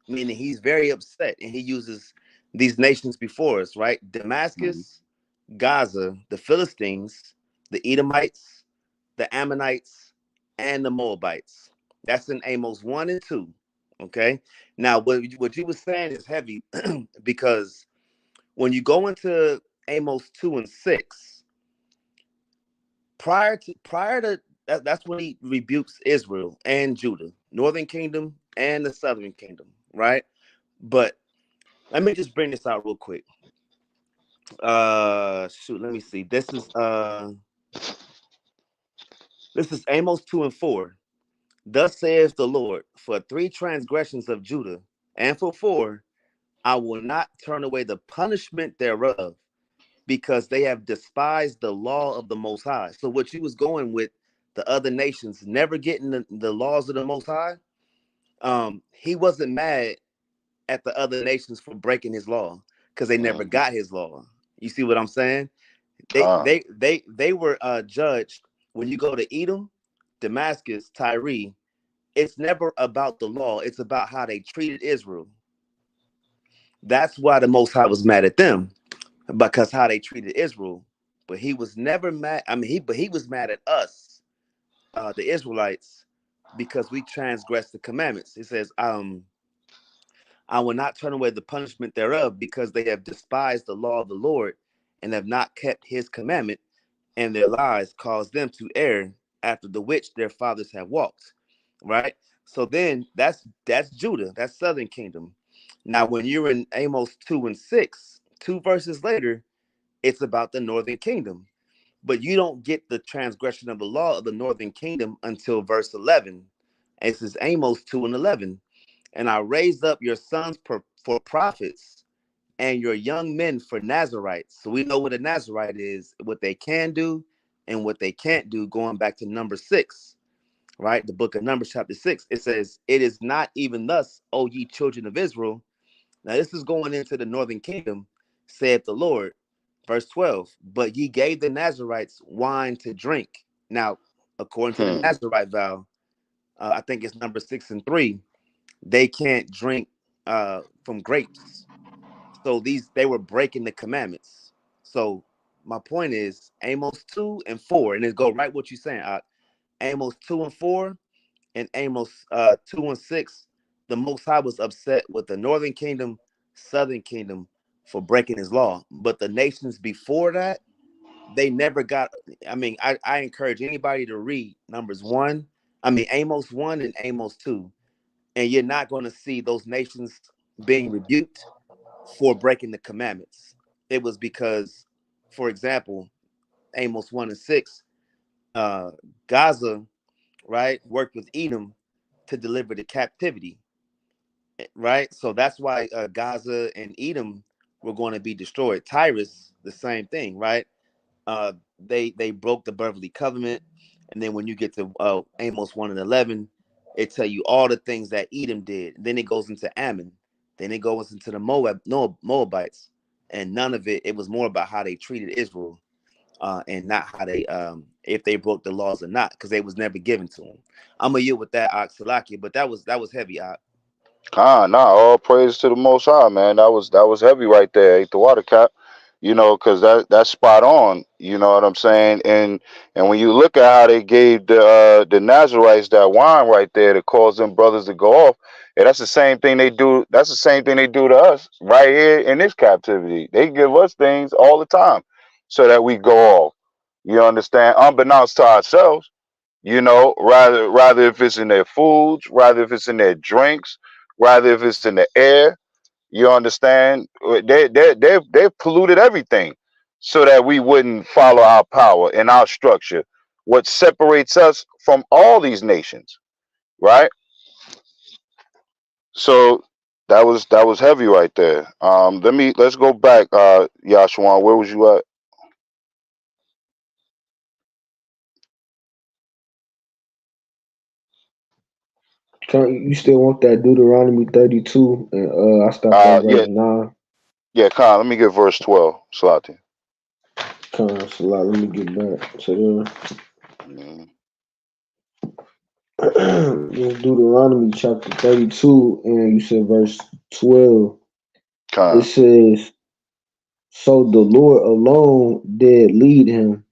meaning he's very upset, and he uses these nations before us, right? Damascus, Gaza, the Philistines, the Edomites, the Ammonites, and the Moabites. That's in Amos 1 and 2. Okay. Now, what you were saying is heavy because when you go into Amos 2 and 6, prior to that's when he rebukes Israel and Judah, northern kingdom and the southern kingdom, right? But let me just bring this out real quick. Let me see. This is Amos 2 and 4. Thus saith the Lord, for 3 transgressions of Judah, and for 4, I will not turn away the punishment thereof, because they have despised the law of the Most High. So what you was going with the other nations never getting the laws of the Most High, he wasn't mad at the other nations for breaking his law because they never got his law. You see what I'm saying? They were judged when you go to Edom, Damascus, Tyre. It's never about the law. It's about how they treated Israel. That's why the Most High was mad at them, because how they treated Israel. But he was never mad. I mean, he was mad at us, the Israelites, because we transgressed the commandments. He says, I will not turn away the punishment thereof, because they have despised the law of the Lord and have not kept his commandment, and their lies caused them to err after the which their fathers have walked. Right? So then that's Judah, that's southern kingdom. Now, when you're in Amos 2 and 6, 2 verses later, it's about the northern kingdom. But you don't get the transgression of the law of the northern kingdom until verse 11. And it says Amos 2 and 11. And I raised up your sons for prophets and your young men for Nazarites. So we know what a Nazarite is, what they can do and what they can't do, going back to number 6, right? The book of Numbers, chapter 6. It says, it is not even thus, O ye children of Israel. Now this is going into the northern kingdom, saith the Lord. Verse 12, but ye gave the Nazarites wine to drink. Now, according to the Nazarite vow, I think it's number 6 and 3, they can't drink from grapes. So they were breaking the commandments. So my point is Amos 2 and 4, and it go right what you're saying. Amos 2 and 4 and Amos 2 and 6, the Most High was upset with the northern kingdom, southern kingdom for breaking his law. But the nations before that, they never got. I mean, I encourage anybody to read Amos 1 and Amos 2, and you're not going to see those nations being rebuked for breaking the commandments. It was because, for example, Amos 1 and 6, Gaza, right, worked with Edom to deliver the captivity, right? So that's why Gaza and Edom were going to be destroyed. Tyrus, the same thing, right? They broke the Beverly Covenant, and then when you get to Amos 1:11, it tell you all the things that Edom did. Then it goes into Ammon, then it goes into the Moabites, and none of it. It was more about how they treated Israel, and not how they if they broke the laws or not, because they was never given to them. I'm a yield with that, Salakia, but that was heavy. Nah, all praise to the Most High, man. That was heavy right there. Ate the water cap, because that's spot on. You know what I'm saying? And when you look at how they gave the Nazarites that wine right there to cause them brothers to go off, and that's the same thing they do. That's the same thing they do to us right here in this captivity. They give us things all the time so that we go off. You understand? Unbeknownst to ourselves. Rather if it's in their foods, rather if it's in their drinks, rather if it's in the air, you understand? They've polluted everything so that we wouldn't follow our power and our structure, what separates us from all these nations, right? So that was heavy right there. Let's go back, Yashawan, where was you at? You still want that Deuteronomy 32? And I stopped at verse Yeah, 9. yeah, Khan, let me get verse 12, Salati. Comes a lot. Let me get back to Mhm. It's Deuteronomy chapter 32, and you said verse 12. It Khan. says, "So the Lord alone did lead him,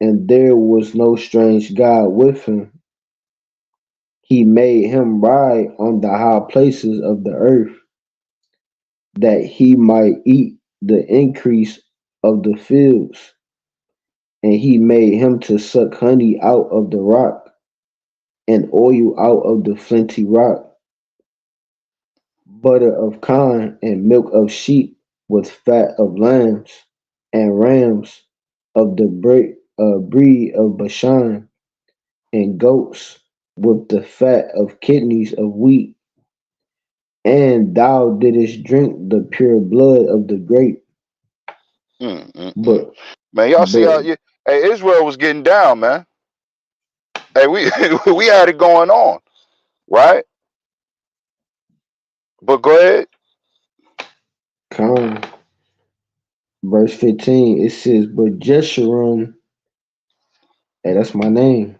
and there was no strange God with him. He made him ride on the high places of the earth, that he might eat the increase of the fields. And he made him to suck honey out of the rock, and oil out of the flinty rock, butter of kine, and milk of sheep, with fat of lambs and rams, of the breed of Bashan, and goats, with the fat of kidneys of wheat. And thou didst drink the pure blood of the grape." But Man, y'all see but how hey, Israel was getting down, man. Hey, we we had it going on, right? But go ahead. come, verse 15, it says, "But Jeshurun," hey, that's my name.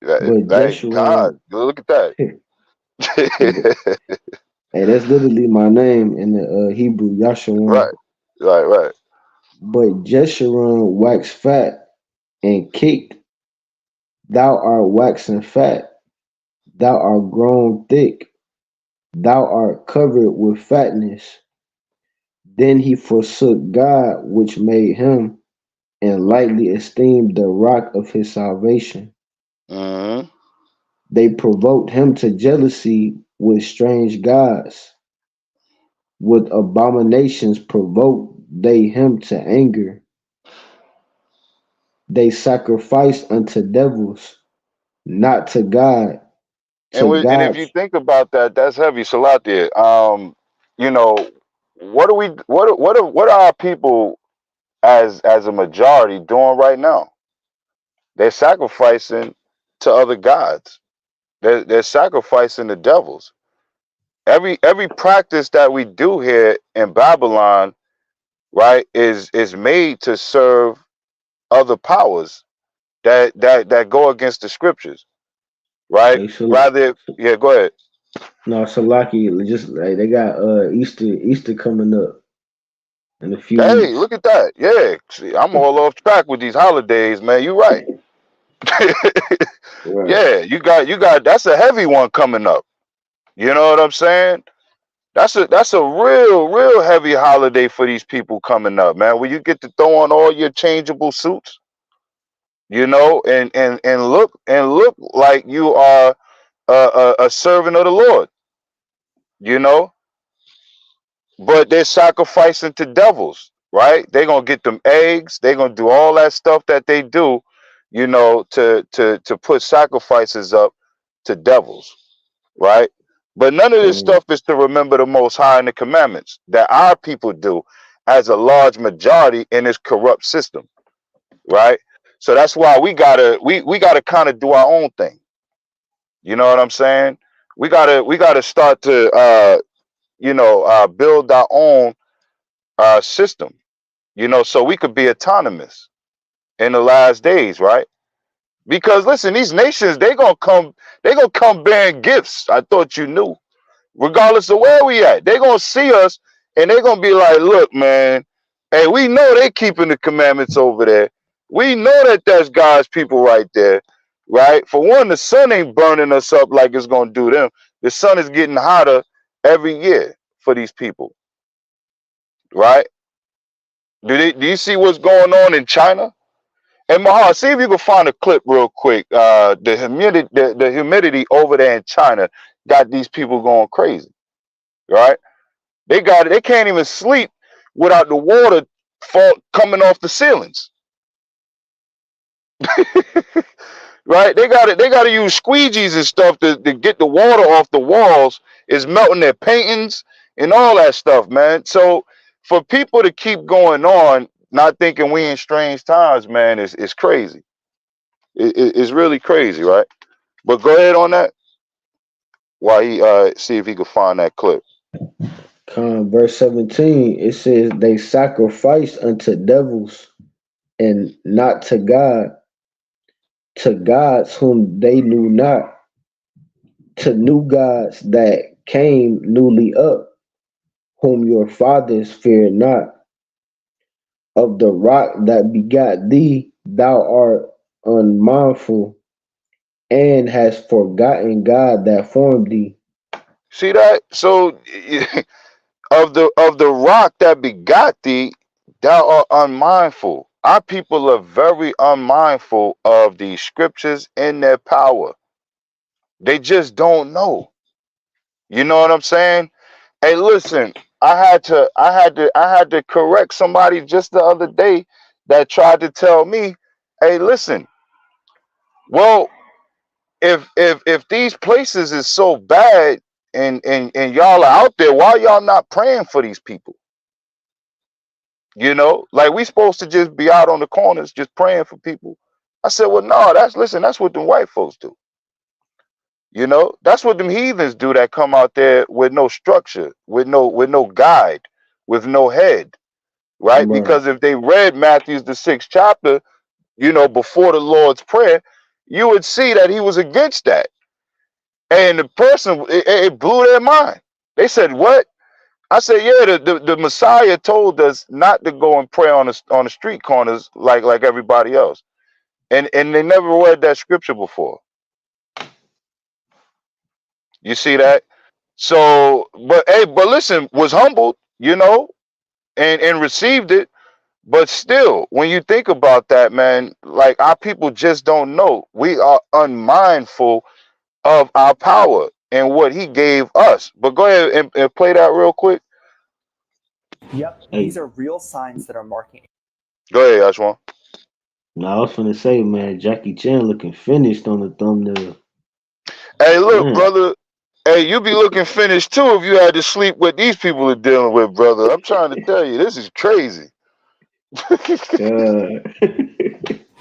But Hey, God, Jeshurun, look at that. but, hey, that's literally my name in the Hebrew, Yashawan. Right, right. But Jeshurun waxed fat and kicked. Thou art waxen fat. Thou art grown thick. Thou art covered with fatness. Then he forsook God, which made him, and lightly esteemed the rock of his salvation. Mm-hmm. They provoked him to jealousy with strange gods. With abominations provoked they him to anger. They sacrificed unto devils, not to God, to And if you gods. think about that, that's heavy, Salatia. You know, what are our people as a majority doing right now? They're sacrificing to other gods. They're sacrificing the devils. Every practice that we do here in Babylon, right, is made to serve other powers that go against the scriptures, right? Hey, Yeah, go ahead. no, Salaki, just like they got Easter coming up in a few Hey, weeks. look at that. Yeah, see, I'm all off track with these holidays, man. You're right. Right. Yeah, you got that's a heavy one coming up. You know what I'm saying? That's a real heavy holiday for these people coming up, man. Where you get to throw on all your changeable suits, and look like you are a servant of the Lord, you know. But they're sacrificing to devils, right? They're gonna get them eggs. They're gonna do all that stuff that they do, to put sacrifices up to devils. right? But none of this Mm. stuff is to remember the Most High and the commandments that our people do as a large majority in this corrupt system, right? So that's why we gotta kind of do our own thing. You know what I'm saying? We gotta start to build our own system, so we could be autonomous in the last days, right? Because listen, these nations, they gonna come bearing gifts. I thought you knew. Regardless of where we at, they gonna see us and they gonna be like, look, man, hey, we know they keeping the commandments over there. We know that that's God's people right there, right? For one, the sun ain't burning us up like it's gonna do them. The sun is getting hotter every year for these people, right? Do you see what's going on in China? And Mahal, see if you can find a clip real quick. The humidity over there in China got these people going crazy, right? They can't even sleep without the water coming off the ceilings. Right? They gotta use squeegees and stuff to get the water off the walls. It's melting their paintings and all that stuff, man. So for people to keep going on, not thinking we in strange times, man, is crazy. It's really crazy, right? But go ahead on that while he see if he can find that clip. Verse 17, it says, they sacrificed unto devils and not to gods whom they knew not, to new gods that came newly up, whom your fathers feared not. Of the rock that begot thee, thou art unmindful, and hast forgotten God that formed thee. See that? So of the rock that begot thee, thou art unmindful. Our people are very unmindful of the scriptures and their power. They just don't know. You know what I'm saying? Hey, listen, I had to correct somebody just the other day that tried to tell me, hey, listen, well, if these places is so bad and y'all are out there, why y'all not praying for these people? Like we supposed to just be out on the corners just praying for people. I said, well, no, that's what the white folks do. That's what them heathens do that come out there with no structure, with no guide, with no head, right? Right. Because if they read Matthew's the 6th chapter, before the Lord's Prayer, you would see that he was against that. And the person, it blew their mind. They said, what? I said, yeah, the Messiah told us not to go and pray on the street corners like everybody else. And they never read that scripture before. You see that? So, but listen, was humbled, and received it. But still, when you think about that, man, like our people just don't know. We are unmindful of our power and what he gave us. But go ahead and play that real quick. Yep, these are real signs that are marking. Go ahead, Ashwan. No, I was finna say, man, Jackie Chan looking finished on the thumbnail. Hey, look, Man. brother. Hey, you be looking finished too if you had to sleep with these people are dealing with, brother. I'm trying to tell you, this is crazy.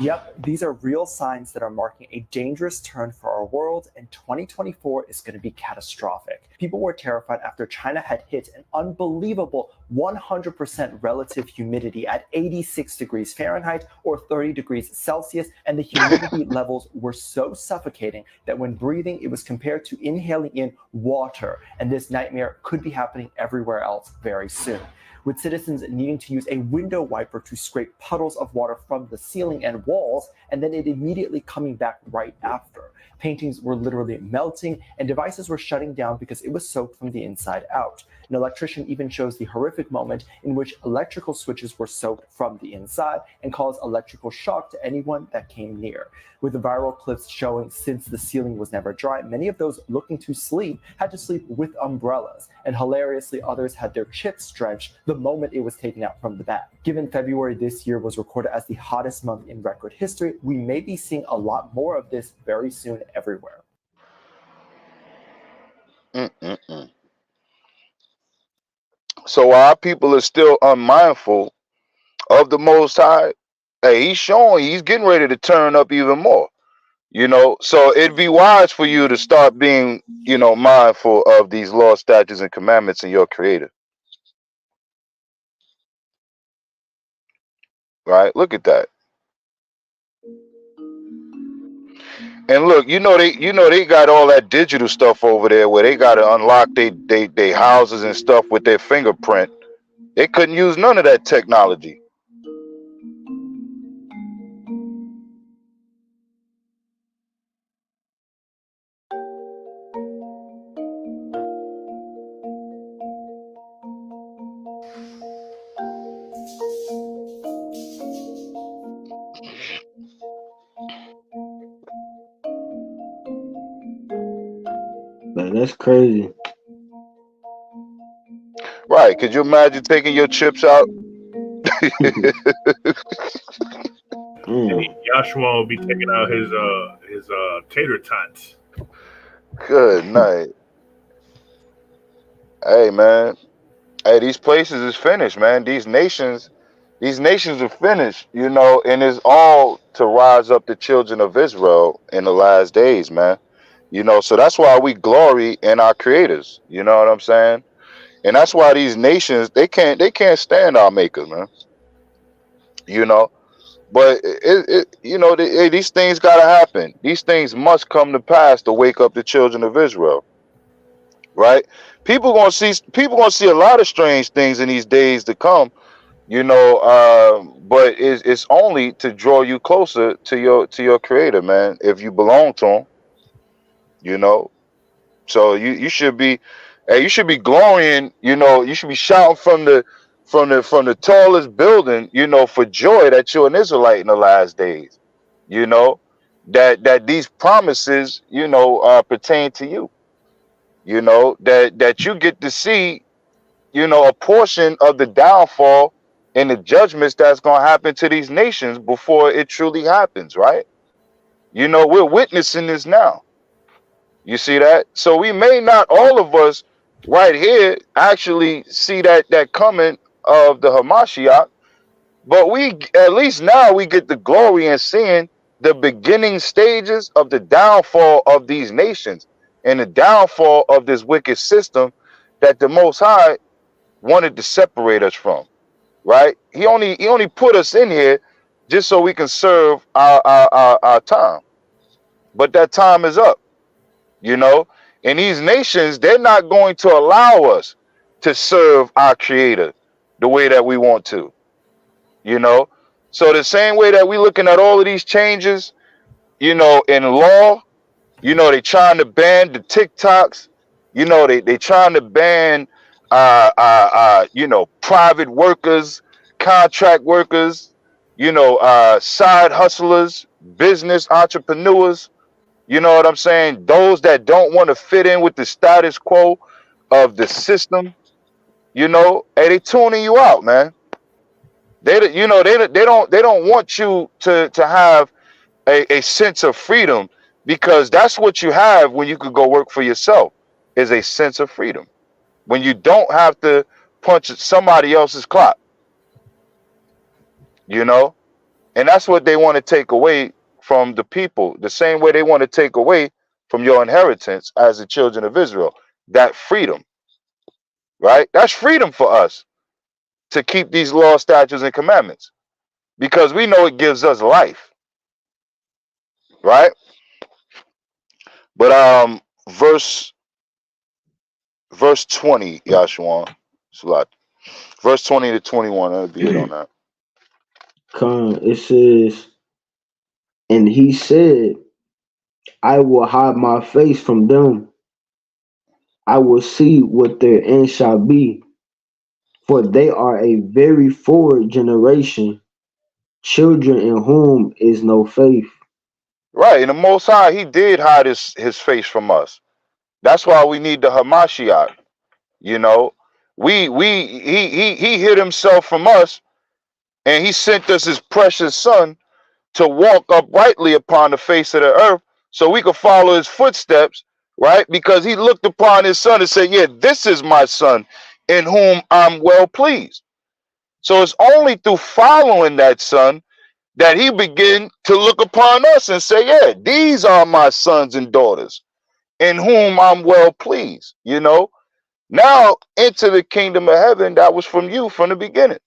Yep, these are real signs that are marking a dangerous turn for our world, and 2024 is going to be catastrophic. People were terrified after China had hit an unbelievable 100% relative humidity at 86 degrees Fahrenheit or 30 degrees Celsius, and the humidity levels were so suffocating that when breathing, it was compared to inhaling in water, and this nightmare could be happening everywhere else very soon, with citizens needing to use a window wiper to scrape puddles of water from the ceiling and walls, and then it immediately coming back right after. Paintings were literally melting, and devices were shutting down because it was soaked from the inside out. An electrician even shows the horrific moment in which electrical switches were soaked from the inside and caused electrical shock to anyone that came near. With the viral clips showing since the ceiling was never dry, many of those looking to sleep had to sleep with umbrellas, and hilariously others had their chips drenched the moment it was taken out from the bag. Given February this year was recorded as the hottest month in record history, we may be seeing a lot more of this very soon everywhere. Mm-mm-mm. So our people are still unmindful of the Most High. Hey, he's showing he's getting ready to turn up even more. So it'd be wise for you to start being, mindful of these laws, statutes, and commandments in your Creator. Right? Look at that. And look, they got all that digital stuff over there where they got to unlock they houses and stuff with their fingerprint. They couldn't use none of that technology. Man, that's crazy. Right? Could you imagine taking your chips out? Yahshua will be taking out his tater tots. Good night. Hey man. Hey, these places is finished, man. These nations are finished, and it's all to rise up the children of Israel in the last days, man. So that's why we glory in our creators. You know what I'm saying? And that's why these nations they can't stand our makers, man. But these things gotta happen. These things must come to pass to wake up the children of Israel, right? People gonna see a lot of strange things in these days to come, but it's only to draw you closer to your Creator, man. If you belong to Him, you know. So you should be, hey, you should be glorying. You should be shouting from the tallest building, for joy that you're an Israelite in the last days. You know that these promises, pertain to you. That you get to see, a portion of the downfall and the judgments that's gonna happen to these nations before it truly happens, right? We're witnessing this now. You see that? So we may not all of us right here actually see that coming of the Hamashiach, but we at least now we get the glory in seeing the beginning stages of the downfall of these nations and the downfall of this wicked system that the Most High wanted to separate us from. Right? He only put us in here just so we can serve our time. But that time is up. And these nations, they're not going to allow us to serve our Creator the way that we want to. So the same way that we're looking at all of these changes, in law, they trying to ban the TikToks, they trying to ban private workers, contract workers, side hustlers, business entrepreneurs. You know what I'm saying? Those that don't want to fit in with the status quo of the system, hey, they tuning you out, man. They don't want you to have a sense of freedom, because that's what you have when you could go work for yourself, is a sense of freedom. When you don't have to punch somebody else's clock, and that's what they want to take away from the people, the same way they want to take away from your inheritance as the children of Israel, that freedom, right? That's freedom for us to keep these laws, statutes, and commandments, because we know it gives us life, right? But verse 20, Yahshua, Salat. Verse 20 to 21, that'll be it on that. It says, and he said, I will hide my face from them. I will see what their end shall be, for they are a very forward generation, children in whom is no faith. Right, and the Most High, He did hide his face from us. That's why we need the Hamashiach. He hid Himself from us, and He sent us His precious Son to walk uprightly upon the face of the earth, so we could follow His footsteps right? Because he looked upon his son and said, yeah, this is my son in whom I'm well pleased. So it's only through following that son that he began to look upon us and say, yeah, these are my sons and daughters in whom I'm well pleased. You know, now into the kingdom of heaven that was from you from the beginning.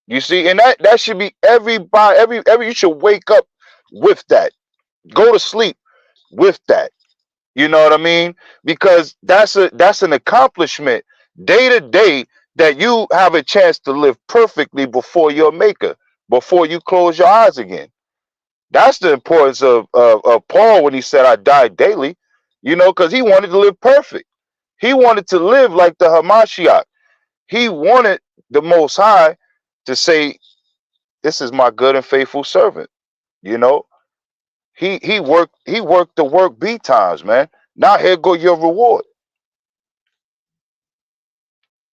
You see, and that should be everybody, every you should wake up with that. Go to sleep with that. You know what I mean? Because that's an accomplishment day to day that you have a chance to live perfectly before your maker, before you close your eyes again. That's the importance of Paul when he said, I die daily, you know, because he wanted to live perfect. He wanted to live like the Hamashiach. He wanted the Most High to say, this is my good and faithful servant. You know, he worked the work B times, man. Now here go your reward,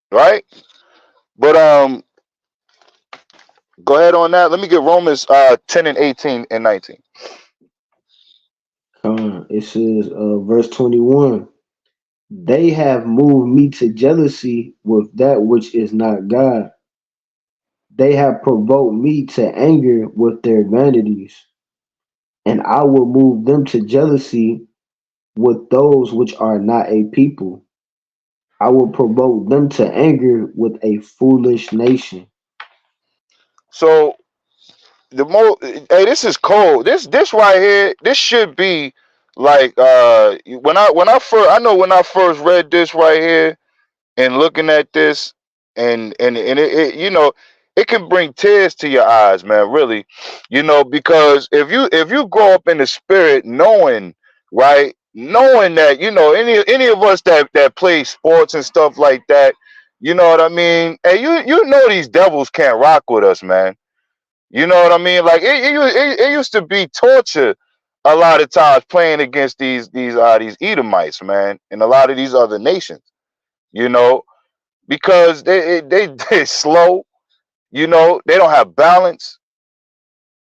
right? But go ahead on that. Let me get Romans 10 and 18 and 19. It says, verse 21. They have moved me to jealousy with that which is not God. They have provoked me to anger with their vanities, and I will move them to jealousy with those which are not a people. I will provoke them to anger with a foolish nation. So hey, this is cold. This right here, this should be like when I first read this right here and looking at this and it you know, it can bring tears to your eyes, man, really. You know, because if you grow up in the spirit knowing, right, knowing that, you know, any of us that play sports and stuff like that, you know what I mean, and you know these devils can't rock with us, man. You know what I mean? Like it used to be torture a lot of times playing against these Edomites, man, and a lot of these other nations, you know, because they're slow, you know, they don't have balance.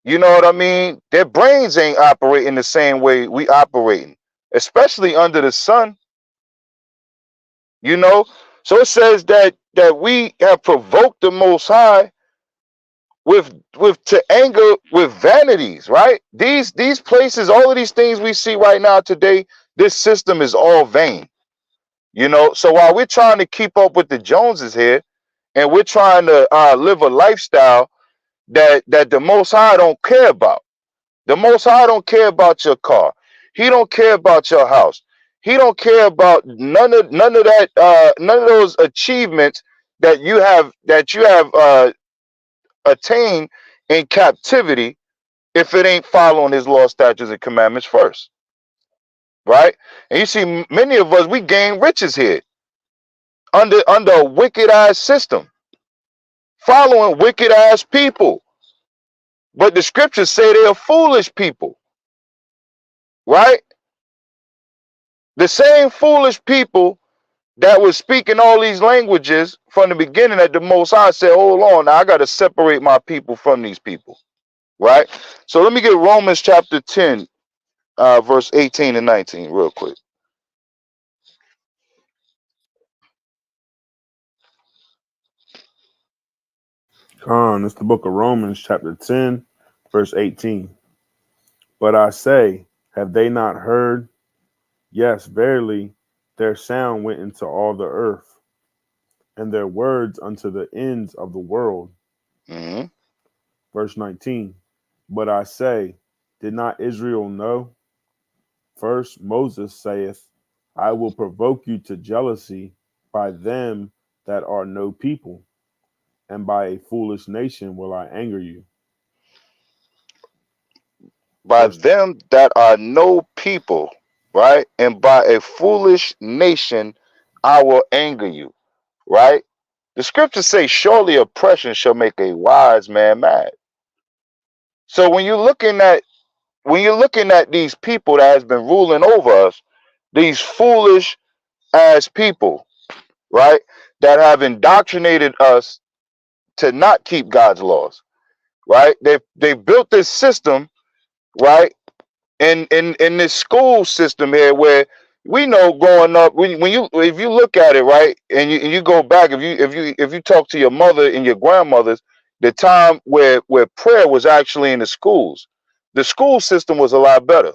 You know what I mean? Their brains ain't operating the same way we operating, especially under the sun, you know. So it says that we have provoked the Most High with to anger with vanities, right? These places, all of these things we see right now today, this system is all vain, you know. So while we're trying to keep up with the Joneses here, and we're trying to live a lifestyle that the Most High don't care about. The Most High don't care about your car. He don't care about your house. He don't care about none of that, none of those achievements that you have attained in captivity if it ain't following his law, statutes, and commandments first, right? And you see, many of us, we gain riches here under a wicked ass system, following wicked ass people. But the scriptures say they are foolish people, right? The same foolish people that was speaking all these languages from the beginning that the Most High said, hold on, now I got to separate my people from these people, right? So let me get Romans chapter 10, verse 18 and 19 real quick. It's the book of Romans, chapter 10, verse 18. But I say, have they not heard? Yes, verily, their sound went into all the earth, and their words unto the ends of the world. Mm-hmm. Verse 19. But I say, did not Israel know? First, Moses saith, I will provoke you to jealousy by them that are no people, and by a foolish nation will I anger you. By Verse, them that are no people, right? And by a foolish nation I will anger you, right? The scriptures say, surely oppression shall make a wise man mad. So when you're looking at these people that has been ruling over us, these foolish ass people, right, that have indoctrinated us to not keep God's laws, right? They built this system, right, in this school system here, where we know growing up, when you if you look at it, right, and you go back, if you talk to your mother and your grandmothers, the time where prayer was actually in the schools, the school system was a lot better,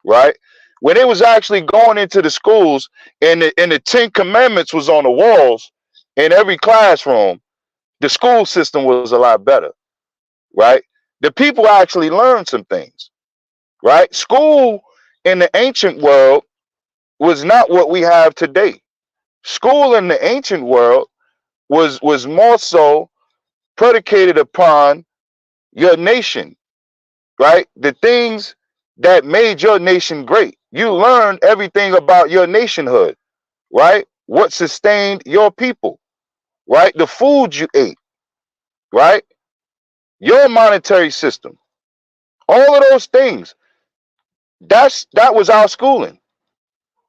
right? When it was actually going into the schools, and the 10 Commandments was on the walls in every classroom, the school system was a lot better, right? The people actually learned some things, right? School in the ancient world was not what we have today. School in the ancient world was more so predicated upon your nation, right? The things that made your nation great. You learned everything about your nationhood, right? What sustained your people, right? The food you ate, right? Your monetary system, all of those things. That was our schooling.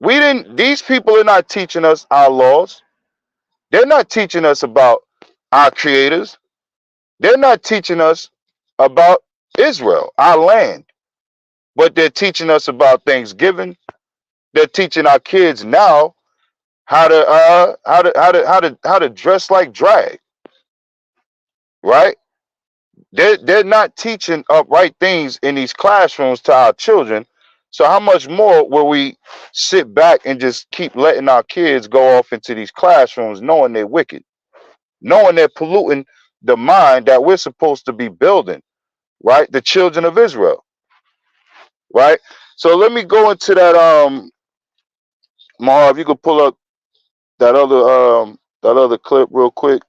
We didn't. These people are not teaching us our laws. They're not teaching us about our creators. They're not teaching us about Israel, our land. But they're teaching us about Thanksgiving. They're teaching our kids now how to dress like drag, right? They're not teaching upright things in these classrooms to our children. So how much more will we sit back and just keep letting our kids go off into these classrooms knowing they're wicked, knowing they're polluting the mind that we're supposed to be building, right? The children of Israel, right? So let me go into that Marv, you could pull up that other clip real quick.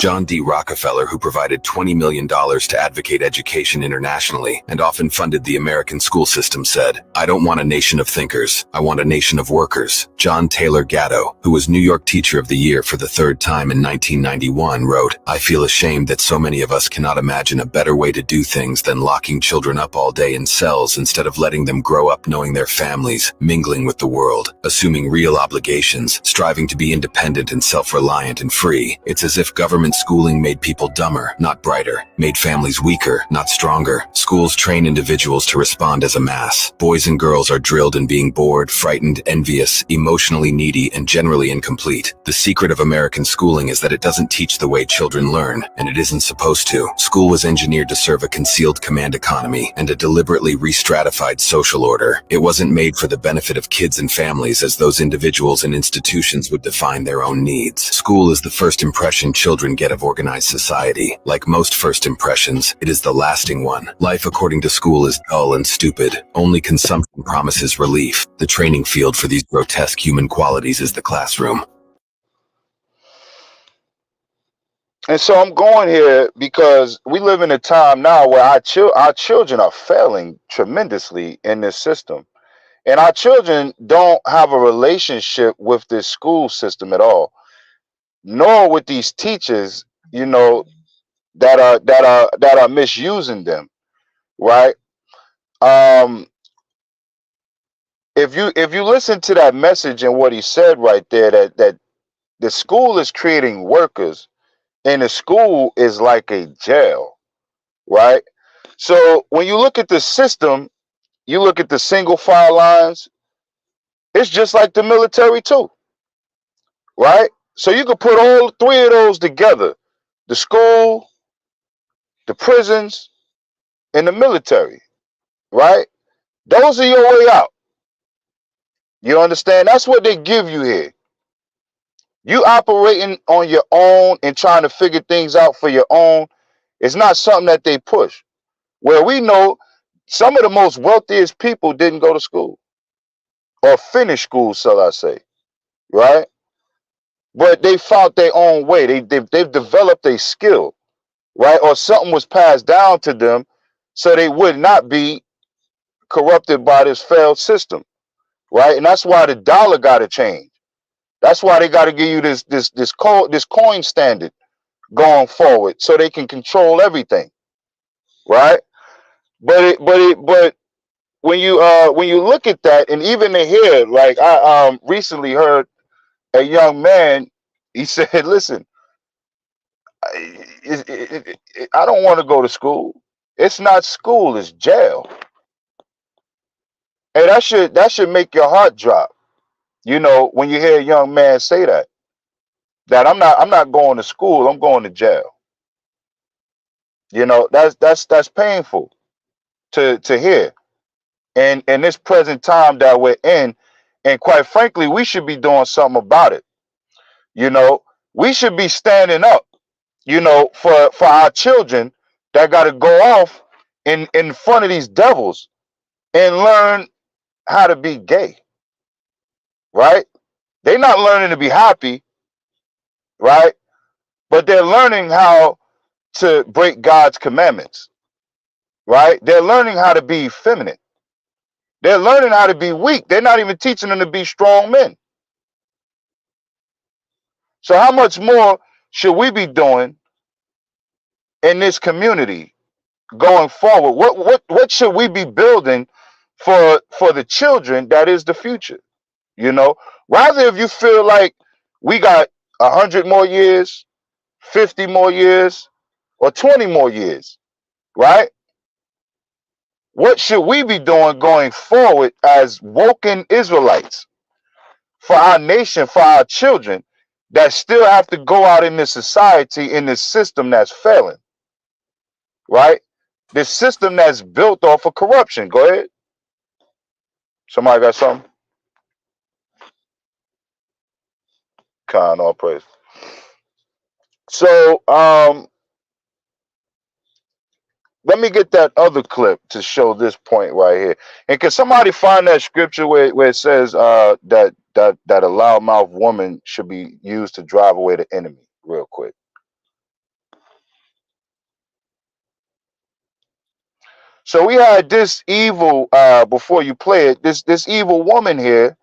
John D. Rockefeller, who provided $20 million to advocate education internationally and often funded the American school system, said, "I don't want a nation of thinkers, I want a nation of workers." John Taylor Gatto, who was New York Teacher of the Year for the third time in 1991, wrote, "I feel ashamed that so many of us cannot imagine a better way to do things than locking children up all day in cells instead of letting them grow up knowing their families, mingling with the world, assuming real obligations, striving to be independent and self-reliant and free. It's as if government schooling made people dumber, not brighter, made families weaker, not stronger. Schools train individuals to respond as a mass. Boys and girls are drilled in being bored, frightened, envious, emotionally needy, and generally incomplete. The secret of American schooling is that it doesn't teach the way children learn, and it isn't supposed to. School was engineered to serve a concealed command economy and a deliberately re-stratified social order. It wasn't made for the benefit of kids and families, as those individuals and institutions would define their own needs. School is the first impression children get of organized society. Like most first impressions, it is the lasting one. Life according to school is dull and stupid. Only consumption promises relief. The training field for these grotesque human qualities is the classroom. And so I'm going here because we live in a time now where our children are failing tremendously in this system. And our children don't have a relationship with this school system at all, nor with these teachers, you know, that are misusing them, right? If you listen to that message and what he said right there, that the school is creating workers and the school is like a jail, right? So when you look at the system, you look at the single file lines, it's just like the military too, right? So you could put all three of those together: the school, the prisons, and the military, right? Those are your way out. You understand? That's what they give you here. You operating on your own and trying to figure things out for your own. It's not something that they push. Where we know some of the most wealthiest people didn't go to school or finish school, shall I say, right? But they found their own way. They've developed a skill, right? Or something was passed down to them so they would not be corrupted by this failed system, right? And that's why the dollar got to change. That's why they got to give you this coin standard going forward so they can control everything, right? But when you look at that, and even to hear, like I recently heard a young man He said, listen, I don't want to go to school. It's not school, it's jail. Hey, that should make your heart drop. You know, when you hear a young man say that I'm not going to school, I'm going to jail. You know, that's painful to hear. And in this present time that we're in, and quite frankly, we should be doing something about it. You know, we should be standing up, you know, for our children that got to go off in front of these devils and learn how to be gay, right? They're not learning to be happy, right? But they're learning how to break God's commandments, right? They're learning how to be feminine. They're learning how to be weak. They're not even teaching them to be strong men. So how much more should we be doing in this community going forward? What should we be building for the children that is the future? You know, rather if you feel like we got 100 more years, 50 more years, or 20 more years, right? What should we be doing going forward as woken Israelites for our nation, for our children that still have to go out in this society, in this system that's failing, right? This system that's built off of corruption. Go ahead. Somebody got something? Con, all praise. So, let me get that other clip to show this point right here. And can somebody find that scripture where it says that a loudmouth woman should be used to drive away the enemy, real quick? So we had this evil, before you play it, this evil woman here,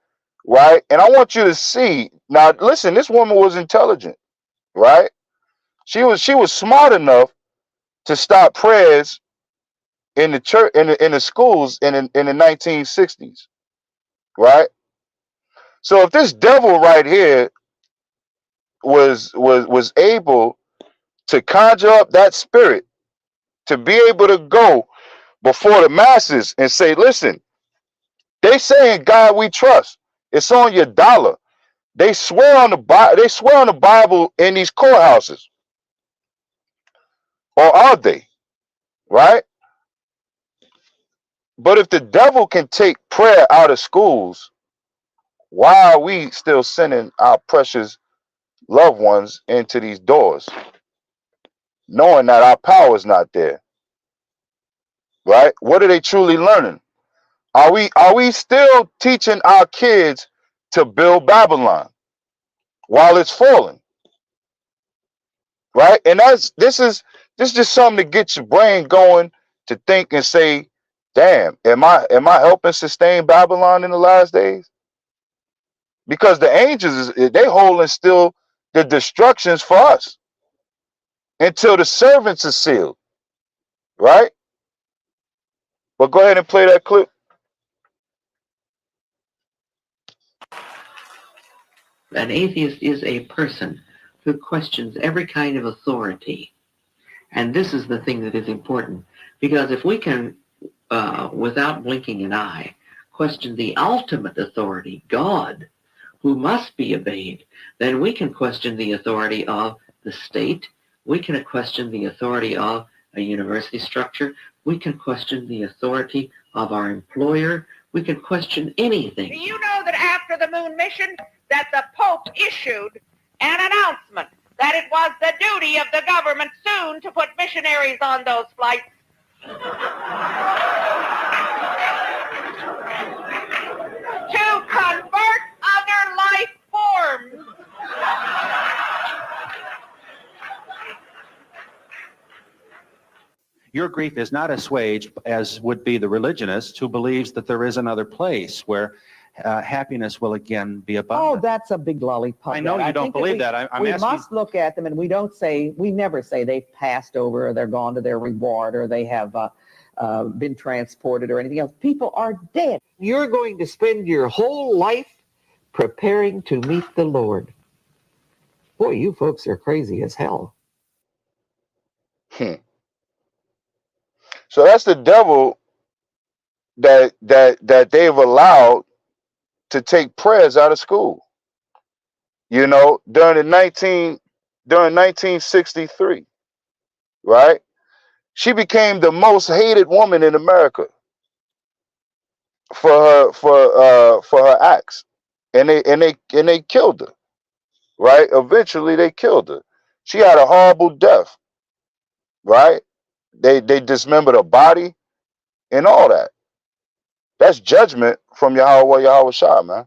right? And I want you to see. Now, listen, this woman was intelligent, right? She was smart enough to stop prayers in the church, in the schools in the 1960s, right? So if this devil right here was able to conjure up that spirit to be able to go before the masses and say, listen, they saying God we trust. It's on your dollar. They swear on the Bible in these courthouses. Or are they? Right? But if the devil can take prayer out of schools, why are we still sending our precious loved ones into these doors, knowing that our power is not there? Right? What are they truly learning? Are we still teaching our kids to build Babylon while it's falling? Right? And this is just something to get your brain going to think and say, damn, am I helping sustain Babylon in the last days? Because the angels, they holding still the destructions for us until the servants are sealed. Right? But go ahead and play that clip. An atheist is a person who questions every kind of authority. And this is the thing that is important. Because if we can, without blinking an eye, question the ultimate authority, God, who must be obeyed, then we can question the authority of the state. We can question the authority of a university structure. We can question the authority of our employer. We can question anything. Do you know that after the moon mission, that the Pope issued an announcement that it was the duty of the government soon to put missionaries on those flights? To convert other life forms. Your grief is not assuaged as would be the religionist who believes that there is another place where happiness will again be abundant. Oh, that's a big lollipop. I know you don't believe that. I'm we asking. must look at them, and we never say they've passed over, or they're gone to their reward, or they have been transported, or anything else. People are dead. You're going to spend your whole life preparing to meet the Lord. Boy, you folks are crazy as hell. So that's the devil that they've allowed to take prayers out of school. You know, during 1963, right? She became the most hated woman in America for her acts, and they killed her. Right? Eventually, they killed her. She had a horrible death. Right? They dismembered her body and all that. That's judgment from YAHAWAH'S, man.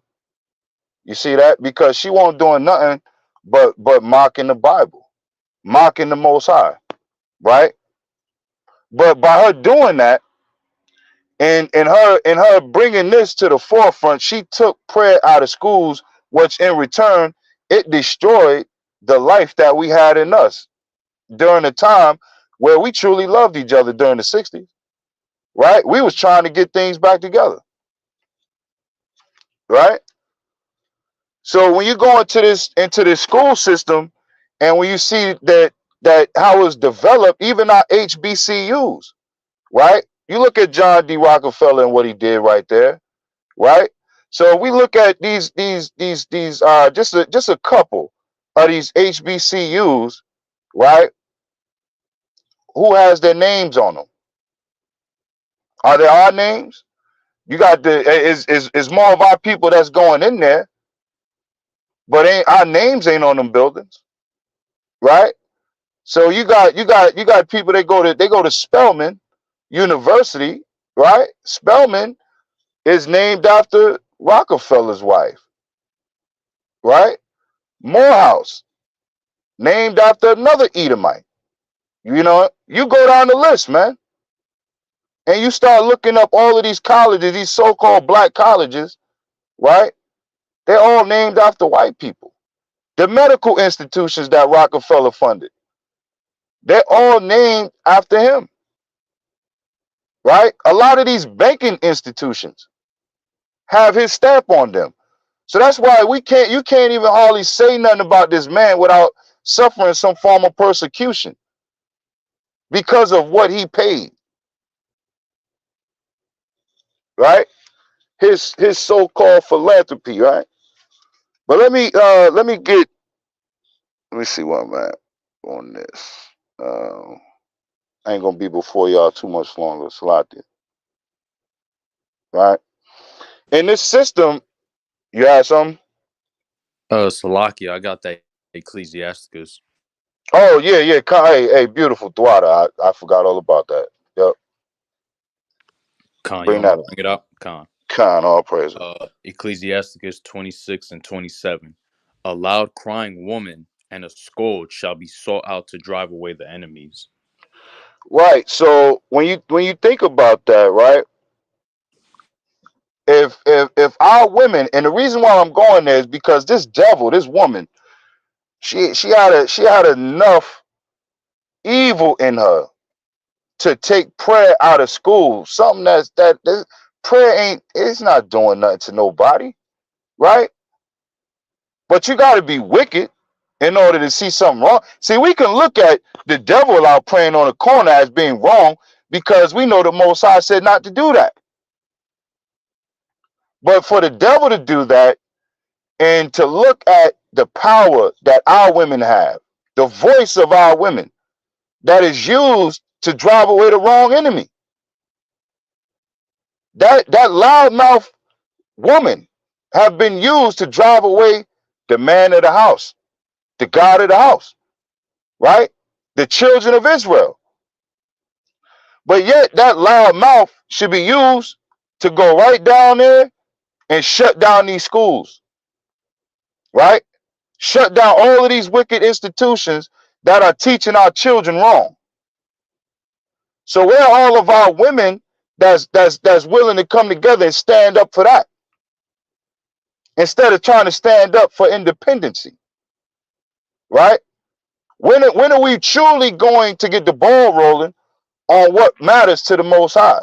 You see that? Because she won't doing nothing but mocking the Bible, mocking the Most High, right? But by her doing that, and her bringing this to the forefront, she took prayer out of schools, which in return it destroyed the life that we had in us during a time where we truly loved each other during the 60s, right? We was trying to get things back together, right? So when you go into this school system, and when you see that how it's developed, even our HBCUs, right? You look at John D. Rockefeller and what he did right there, right? So we look at these just a couple of these HBCUs, right? Who has their names on them? Are there our names? You got is more of our people that's going in there, but ain't our names ain't on them buildings, right? So you got people that go to Spelman University, right? Spelman is named after Rockefeller's wife, right? Morehouse, named after another Edomite. You know, you go down the list, man, and you start looking up all of these colleges, these so-called black colleges, right? They're all named after white people. The medical institutions that Rockefeller funded, they're all named after him, right? A lot of these banking institutions have his stamp on them. So that's why you can't even hardly say nothing about this man without suffering some form of persecution because of what he paid, right? His so-called philanthropy, right? But let me see where I'm at on this. I ain't gonna be before y'all too much longer. Salati, right? In this system, you have some. Salakia, I got that Ecclesiasticus. Oh yeah. Hey, beautiful Dwada. I forgot all about that. Yep. Khan, you Bring want me that to up. bring it up? Khan. Khan, all praise. Ecclesiasticus 26 and 27. A loud crying woman and a scourge shall be sought out to drive away the enemies. Right. So when you think about that, right? If our women, and the reason why I'm going there is because this devil, this woman, she had enough evil in her to take prayer out of school. Something that prayer it's not doing nothing to nobody, right? But you got to be wicked in order to see something wrong. See, we can look at the devil out praying on the corner as being wrong because we know the Most High said not to do that. But for the devil to do that and to look at the power that our women have, the voice of our women that is used to drive away the wrong enemy, that loudmouth woman have been used to drive away the man of the house, the God of the house, right? The children of Israel. But yet that loud mouth should be used to go right down there and shut down these schools, right? Shut down all of these wicked institutions that are teaching our children wrong. So where are all of our women that's willing to come together and stand up for that instead of trying to stand up for independency, right? When are we truly going to get the ball rolling on what matters to the Most High?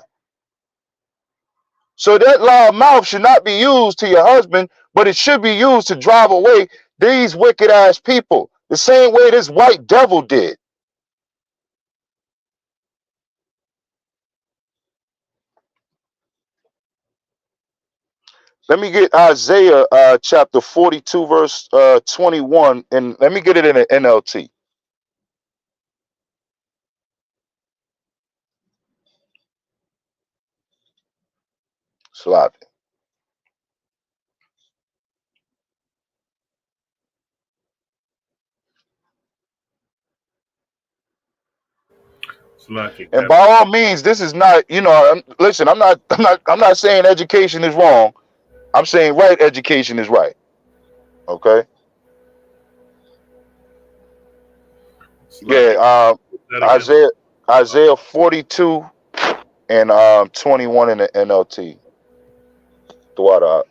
So that loud mouth should not be used to your husband, but it should be used to drive away these wicked ass people The same way this white devil did. Let me get Isaiah chapter 42, verse 21, and let me get it in an NLT. Slap it. And by all means, this is not, listen, I'm not saying education is wrong. I'm saying right education is right. Okay. Yeah. Isaiah 42 and 21 in the NLT. The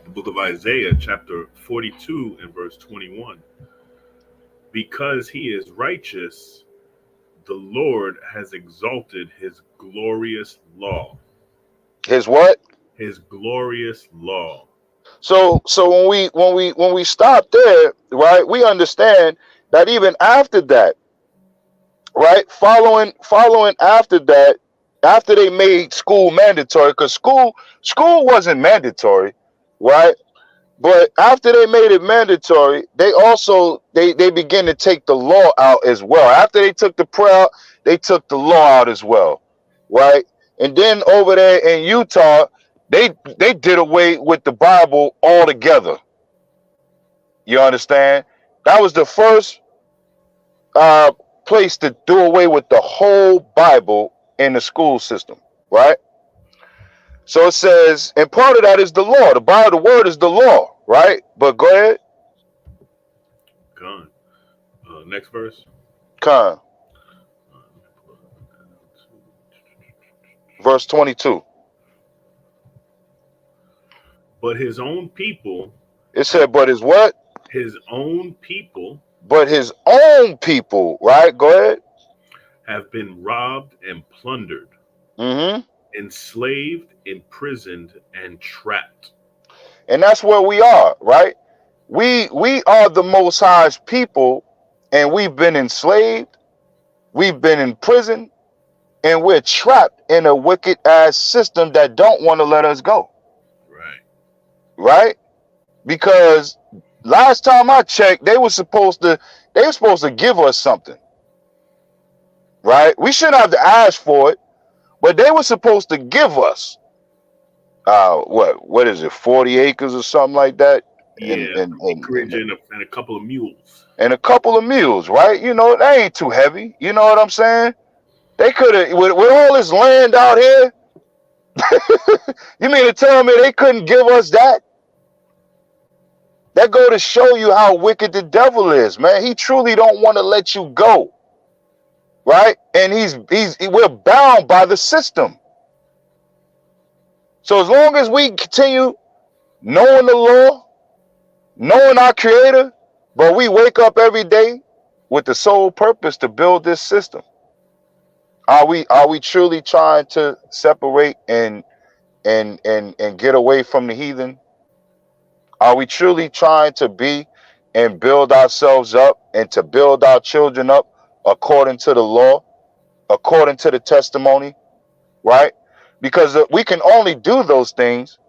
book of Isaiah, chapter 42 and verse 21. Because he is righteous, the Lord has exalted his glorious law. His what? His glorious law. So when we stop there, right, we understand that even after that, right, following after that, after they made school mandatory, because school wasn't mandatory, right? But after they made it mandatory, they also they began to take the law out as well. After they took the prayer out, they took the law out as well, right? And then over there in Utah, they did away with the Bible altogether. You understand? That was the first place to do away with the whole Bible in the school system, right? So it says, and part of that is the law. The Bible, the word is the law, right? But go ahead. Gone. Next verse. Con. Verse 22. But his own people. It said, but his what? His own people. But his own people, right? Go ahead. Have been robbed and plundered. Mm-hmm. Enslaved, imprisoned, and trapped. And that's where we are, right? We are the Most High's people, and we've been enslaved, we've been in prison, and we're trapped in a wicked ass system that don't want to let us go. Right. Right? Because last time I checked, they were supposed to give us something. Right? We shouldn't have to ask for it, but they were supposed to give us what is it, 40 acres or something like that? Yeah, acreage and a couple of mules. And a couple of mules, right? You know, that ain't too heavy. You know what I'm saying? They could have, with all this land out here, you mean to tell me they couldn't give us that? That go to show you how wicked the devil is, man. He truly don't want to let you go, right? And we're bound by the system. So as long as we continue knowing the law, knowing our creator, but we wake up every day with the sole purpose to build this system. Are we truly trying to separate and get away from the heathen? Are we truly trying to be and build ourselves up and to build our children up according to the law, according to the testimony, right? Because we can only do those things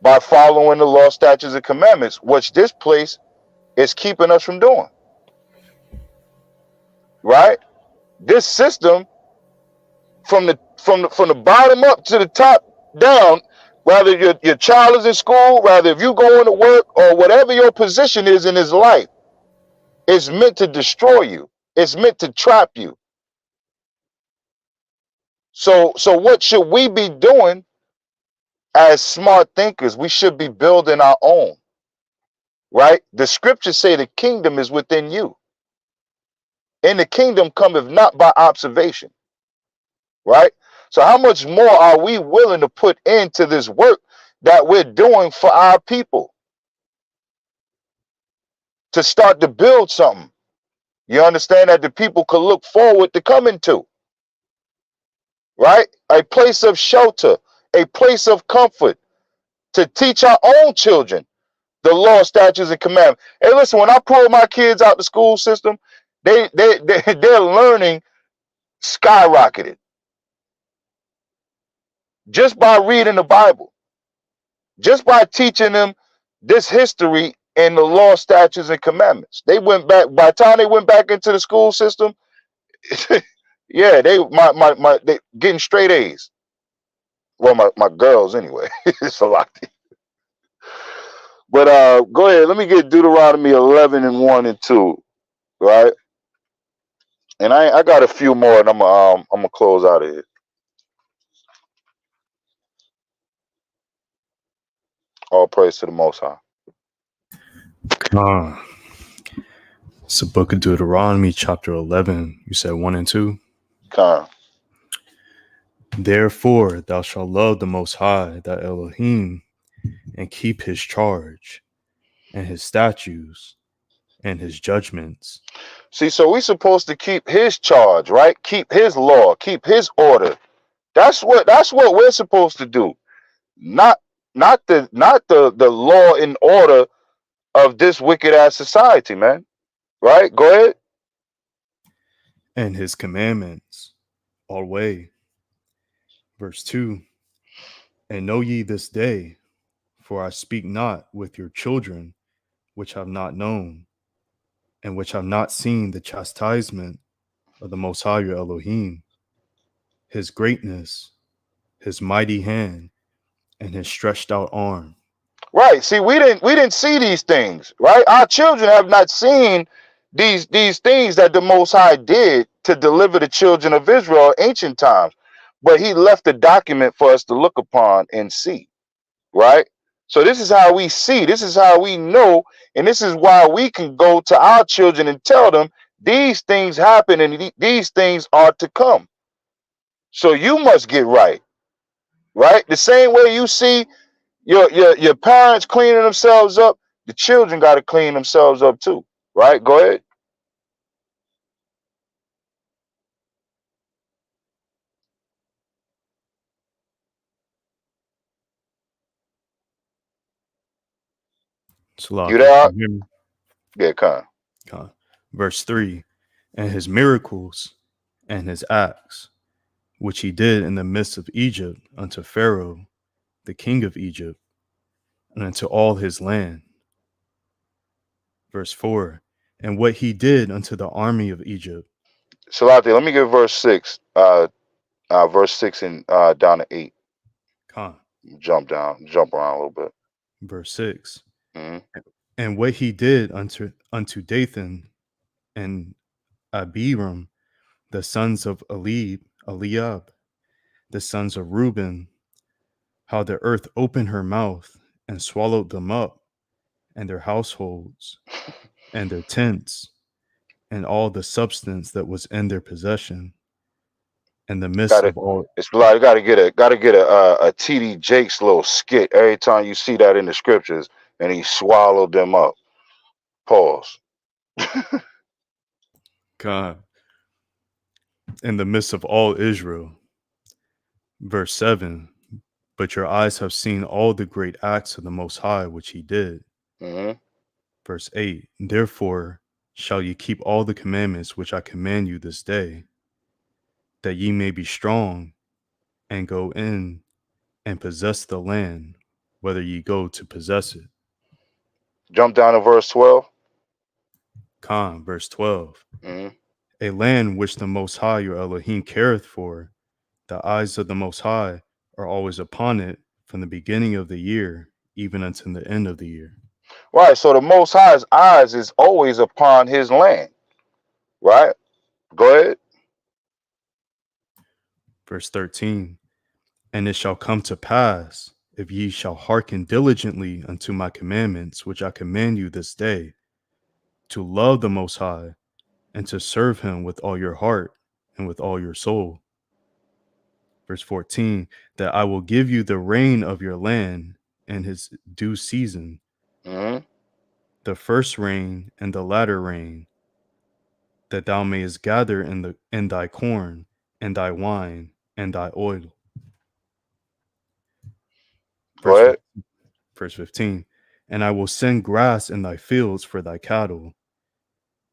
by following the law, statutes, and commandments, which this place is keeping us from doing, right? This system, from the bottom up to the top down, whether your child is in school, whether if you going to work or whatever your position is in his life, it's meant to destroy you. It's meant to trap you. So what should we be doing as smart thinkers? We should be building our own, right? The scriptures say the kingdom is within you. And the kingdom cometh not by observation, right? So how much more are we willing to put into this work that we're doing for our people to start to build something? You understand, that the people could look forward to coming to. right? A place of shelter, a place of comfort to teach our own children the law, statutes, and commandments. Hey, listen, when I pull my kids out the school system, they're learning skyrocketed just by reading the Bible, just by teaching them this history and the law, statutes, and commandments. They went back, by the time they went back into the school system, yeah, they getting straight A's. Well, my girls anyway. It's a lot. But go ahead. Let me get Deuteronomy 11 and 1 and 2, right? And I got a few more, and I'm gonna close out of here. All praise to the Most High. It's the book of Deuteronomy, chapter 11. You said 1 and 2? Therefore, thou shalt love the Most High, thy Elohim, and keep his charge, and his statutes, and his judgments. See, so we supposed to keep his charge, right? Keep his law, keep his order. That's what we're supposed to do. Not the law and order of this wicked ass society, man. Right? Go ahead. And his commandments alway. Verse 2. And know ye this day, for I speak not with your children, which have not known, and which have not seen the chastisement of the Most High your Elohim, his greatness, his mighty hand, and his stretched out arm. Right. See, we didn't see these things, right? Our children have not seen these things that the Most High did to deliver the children of Israel in ancient times. But he left a document for us to look upon and see, right? So this is how we see, this is how we know, and this is why we can go to our children and tell them these things happen and these things are to come. So you must get right, right? The same way you see your parents cleaning themselves up, the children got to clean themselves up too, right? Go ahead. You there? Yeah, come. Verse 3. And his miracles and his acts, which he did in the midst of Egypt unto Pharaoh, the king of Egypt, and unto all his land. Verse 4. And what he did unto the army of Egypt. Salati, let me get verse 6. Verse 6 and down to 8. Jump around a little bit. Verse 6. And what he did unto Dathan and Abiram, the sons of Eliab, the sons of Reuben, how the earth opened her mouth and swallowed them up, and their households, and their tents, and all the substance that was in their possession, and the midst of all. It's like gotta get a TD Jakes little skit every time you see that in the scriptures, and he swallowed them up. Pause. God, in the midst of all Israel. Verse 7. But your eyes have seen all the great acts of the Most High, which he did. Verse 8. Therefore shall ye keep all the commandments which I command you this day, that ye may be strong, and go in and possess the land, whether ye go to possess it. Jump down to verse 12. Verse 12. A land which the Most High your Elohim careth for, the eyes of the Most High are always upon it from the beginning of the year, even until the end of the year. Right, so the Most High's eyes is always upon his land, right? Go ahead. Verse 13. And it shall come to pass, if ye shall hearken diligently unto my commandments, which I command you this day, to love the Most High, and to serve him with all your heart and with all your soul. Verse 14, that I will give you the rain of your land in his due season, the first rain and the latter rain, that thou mayest gather in thy corn and thy wine, and thy oil. Go ahead. Verse 15. And I will send grass in thy fields for thy cattle,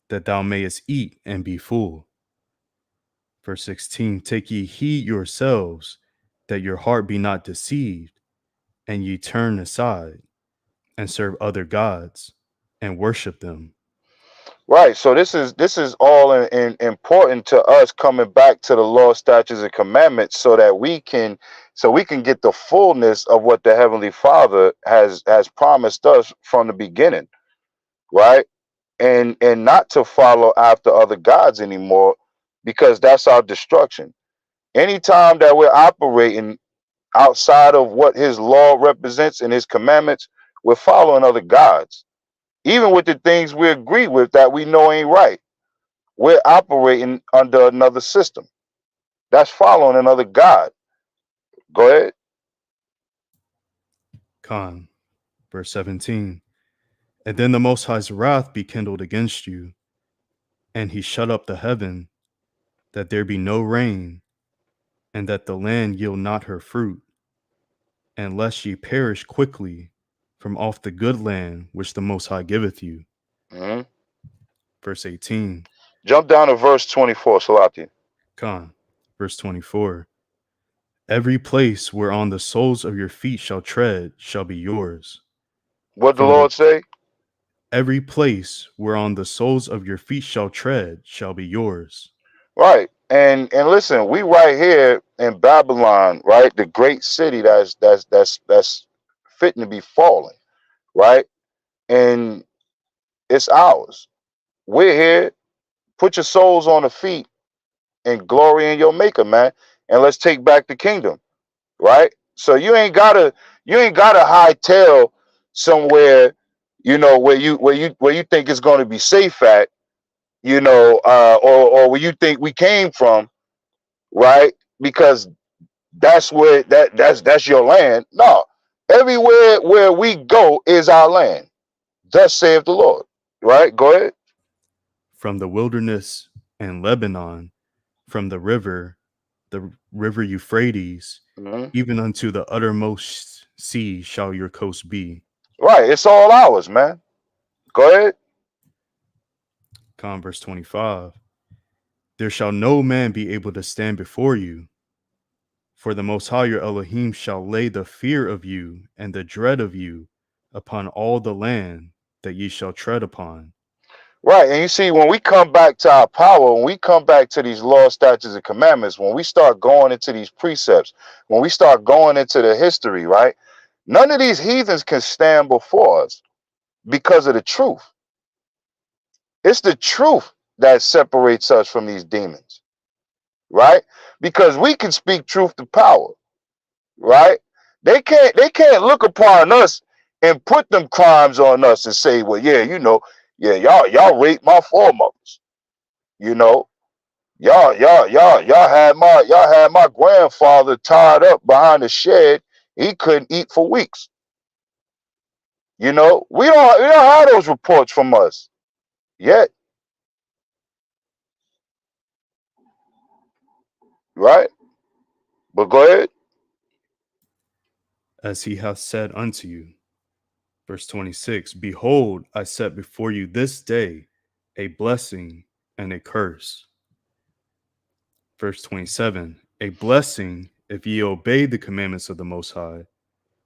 that thou mayest eat and be full. Verse 16. Take ye heed yourselves, that your heart be not deceived, and ye turn aside, and serve other gods, and worship them. Right. So this is all in important to us coming back to the law, statutes, and commandments, so that we can get the fullness of what the Heavenly Father has promised us from the beginning, right? And not to follow after other gods anymore, because that's our destruction. Anytime that we're operating outside of what His law represents and His commandments, we're following other gods. Even with the things we agree with that we know ain't right, we're operating under another system. That's following another God. Go ahead. Con. Verse 17. And then the Most High's wrath be kindled against you, and he shut up the heaven, that there be no rain, and that the land yield not her fruit, unless ye perish quickly from off the good land which the Most High giveth you. Mm-hmm. Verse 18. Jump down to verse 24, Salati. Con. Verse 24. Every place whereon the soles of your feet shall tread shall be yours. What the Lord say? Every place whereon the soles of your feet shall tread shall be yours. Right. And listen, we right here in Babylon, right? The great city that's fitting to be fallen, right? And it's ours. We're here. Put your souls on the feet and glory in your maker, man. And let's take back the kingdom, right? So you ain't gotta hightail somewhere, where you think it's gonna be safe at, or where you think we came from, right? Because that's where that's your land. No, everywhere where we go is our land. Thus saith the Lord. Right? Go ahead. From the wilderness and Lebanon, from the river Euphrates, even unto the uttermost sea shall your coast be. Right, it's all ours, man. Go ahead. Verse 25. There shall no man be able to stand before you, for the Most High your Elohim shall lay the fear of you and the dread of you upon all the land that ye shall tread upon. Right, and you see, when we come back to our power, when we come back to these laws, statutes, and commandments, when we start going into these precepts, when we start going into the history, right? None of these heathens can stand before us because of the truth. It's the truth that separates us from these demons, right? Because we can speak truth to power, right? They can't look upon us and put them crimes on us and say, well, yeah, y'all raped my foremothers. Y'all had my grandfather tied up behind a shed. He couldn't eat for weeks. We don't have those reports from us yet. Right? But go ahead. As he hath said unto you. Verse 26. Behold, I set before you this day a blessing and a curse. Verse 27. A blessing if ye obey the commandments of the Most High,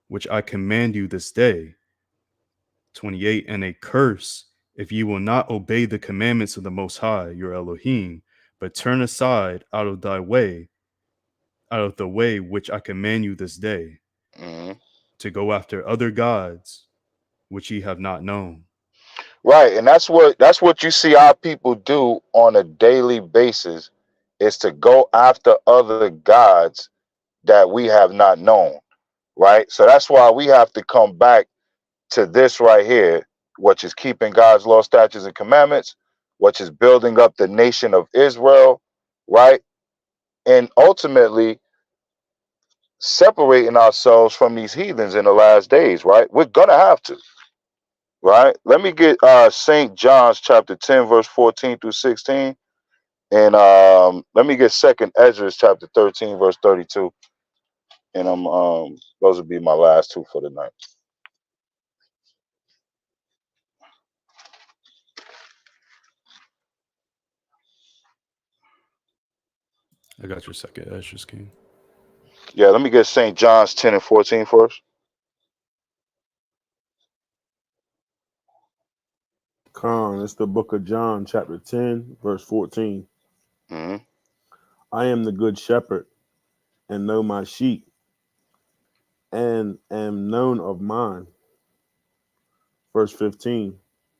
which I command you this day. 28. And a curse if ye will not obey the commandments of the Most High, your Elohim, but turn aside out of the way which I command you this day, to go after other gods which ye have not known. Right, and that's what you see our people do on a daily basis, is to go after other gods that we have not known. Right? So that's why we have to come back to this right here, which is keeping God's law, statutes, and commandments, which is building up the nation of Israel, right? And ultimately separating ourselves from these heathens in the last days, right? We're gonna have to, right? Let me get St. John's chapter 10, verse 14 through 16. And let me get second Ezra chapter 13, verse 32. And I'm those would be my last two for the night. I got your second Ezra's king. Yeah, let me get St. John's 10 and 14 first. Con, it's the book of John, chapter 10, verse 14. Mm-hmm. I am the good shepherd, and know my sheep, and am known of mine. Verse 15.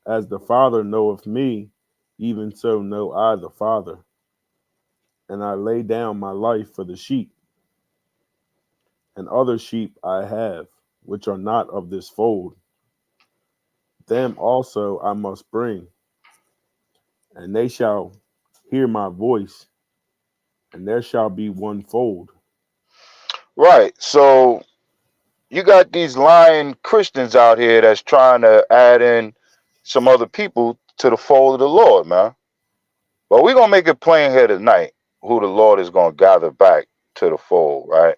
As the Father knoweth me, even so know I the Father, and I lay down my life for the sheep. And other sheep I have, which are not of this fold. Them also I must bring, and they shall hear my voice, and there shall be one fold. Right. So you got these lying Christians out here that's trying to add in some other people to the fold of the Lord, man. But we're gonna make it plain here tonight who the Lord is gonna gather back to the fold, right?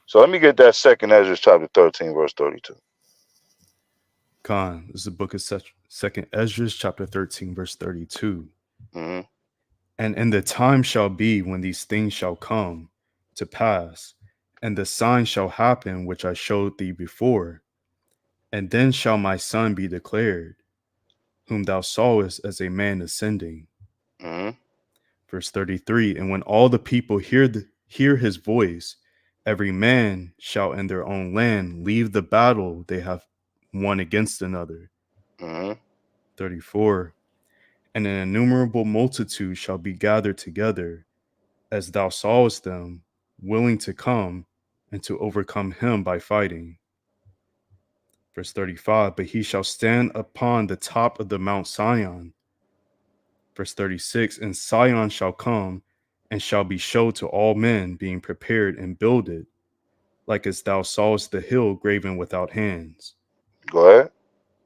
So let me get that second Ezra chapter 13, verse 32. Khan, this is the book of second Ezra, chapter 13, verse 32. Mm-hmm. And in the time shall be when these things shall come to pass, and the sign shall happen which I showed thee before. And then shall my son be declared, whom thou sawest as a man ascending. Mm-hmm. Verse 33, and when all the people hear his voice, every man shall in their own land leave the battle they have one against another. Mm-hmm. 34, and an innumerable multitude shall be gathered together, as thou sawest them, willing to come and to overcome him by fighting. Verse 35, but he shall stand upon the top of the Mount Sion. Verse 36, and Sion shall come and shall be showed to all men, being prepared and builded, like as thou sawest the hill graven without hands. Go ahead.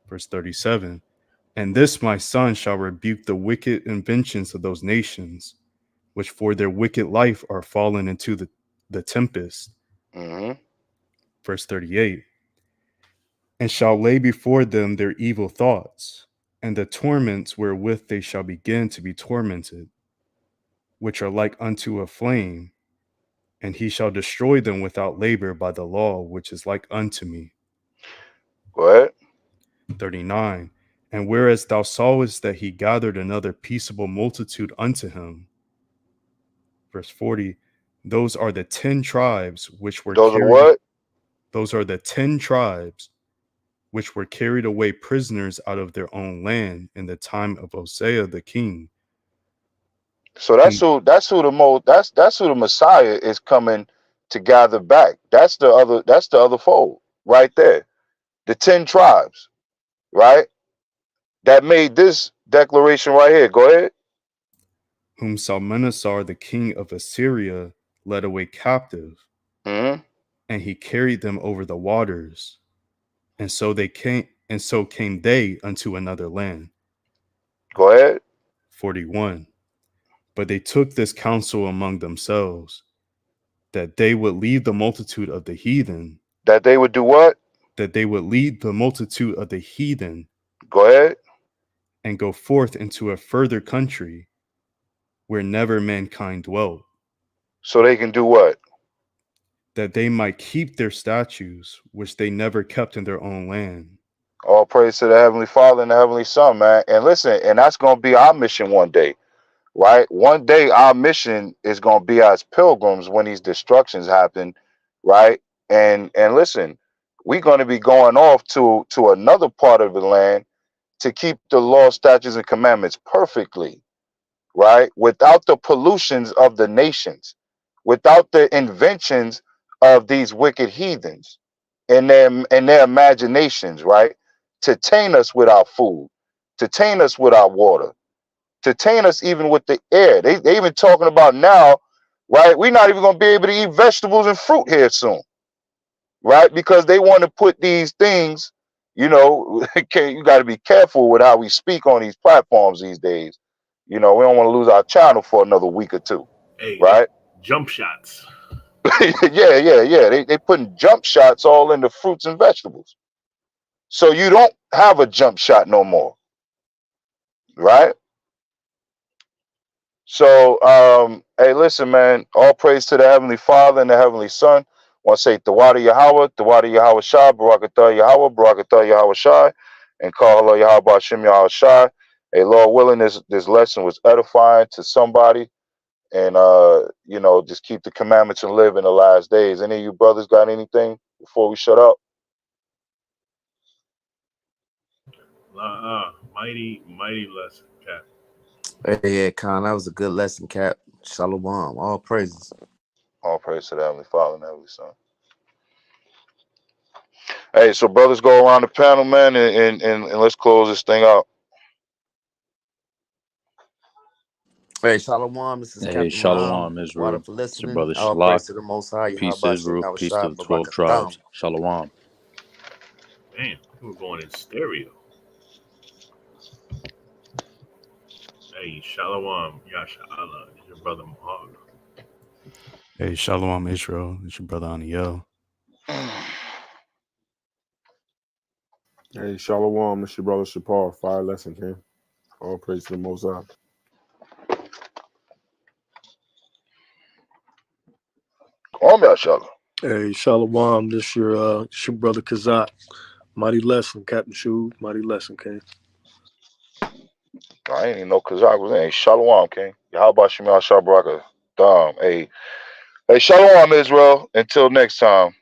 Verse 37, and this my son shall rebuke the wicked inventions of those nations, which for their wicked life are fallen into the tempest. Mm-hmm. Verse 38, and shall lay before them their evil thoughts, and the torments wherewith they shall begin to be tormented, which are like unto a flame, and he shall destroy them without labor by the law, which is like unto me. Go ahead. 39, and whereas thou sawest that he gathered another peaceable multitude unto him. Verse 40, those are the 10 tribes which were Those are carried. what? Those are the 10 tribes which were carried away prisoners out of their own land in the time of Hosea the king. So that's who that's who the Messiah is coming to gather back. That's the other fold right there. The 10 tribes, right? That made this declaration right here. Go ahead. Whom Salmanasar the king of Assyria led away captive, Mm-hmm. and he carried them over the waters, and so came they unto another land. Go ahead. 41. But they took this counsel among themselves, that they would lead the multitude of the heathen. That they would do what? That they would lead the multitude of the heathen. Go ahead. And go forth into a further country, where never mankind dwelt. So they can do what? That they might keep their statutes, which they never kept in their own land. All praise to the Heavenly Father and the Heavenly Son, man. And listen, and that's going to be our mission one day, right? One day our mission is going to be as pilgrims when these destructions happen, right? And listen, we're going to be going off to another part of the land to keep the law, statutes, and commandments perfectly, right? Without the pollutions of the nations, without the inventions of these wicked heathens and their imaginations, right? To taint us with our food, to taint us with our water, to taint us even with the air. They even talking about now, right? We're not even going to be able to eat vegetables and fruit here soon, right? Because they want to put these things, you know, you got to be careful with how we speak on these platforms these days. You know, we don't want to lose our channel for another week or two, right? Jump shots. yeah. They putting jump shots all in the fruits and vegetables. So you don't have a jump shot no more, right? So, hey, listen, man, all praise to the Heavenly Father and the Heavenly Son. I want to say Tawada Yahawah Shai, Barakatah Yahawah, Barakatah Yahawah Shai, and Kala Yahawah Hashem Yahawah Shai. Hey, Lord willing, this lesson was edifying to somebody. And, you know, just keep the commandments and live in the last days. Any of you brothers got anything before we shut up? Mighty lesson, Cap. Hey, yeah, Khan, that was a good lesson, Cap. Shalom, all praises. All praise to the Heavenly Father and the Heavenly Son. Hey, so brothers, go around the panel, man, and let's close this thing out. Hey, Shalom, this is Hey, Captain Ram. Shalom, Water Israel. for It's your listening. brother All praise Shalak. to the Most High. Peace, Yahweh Hashem, Israel. Yahweh Peace to Shai, the 12 Barakatam. tribes. Shalom. Man, we're going in stereo. Hey, Shalom, Yasha Allah, your brother Muhammad. Hey, Shalom Israel. It's your brother Aniel. Hey, Shalom, it's your brother Shapar. Fire lesson, King. All praise to the Most High. Hey, Shalom, this your brother Kazak. Mighty lesson, Captain Shoe. Mighty lesson, King. I ain't even know Kazak was in. Hey, Shalom, King. Yahweh Hashem Yahweh Shai, Barakatah. Hey, Shalom, Israel. Until next time.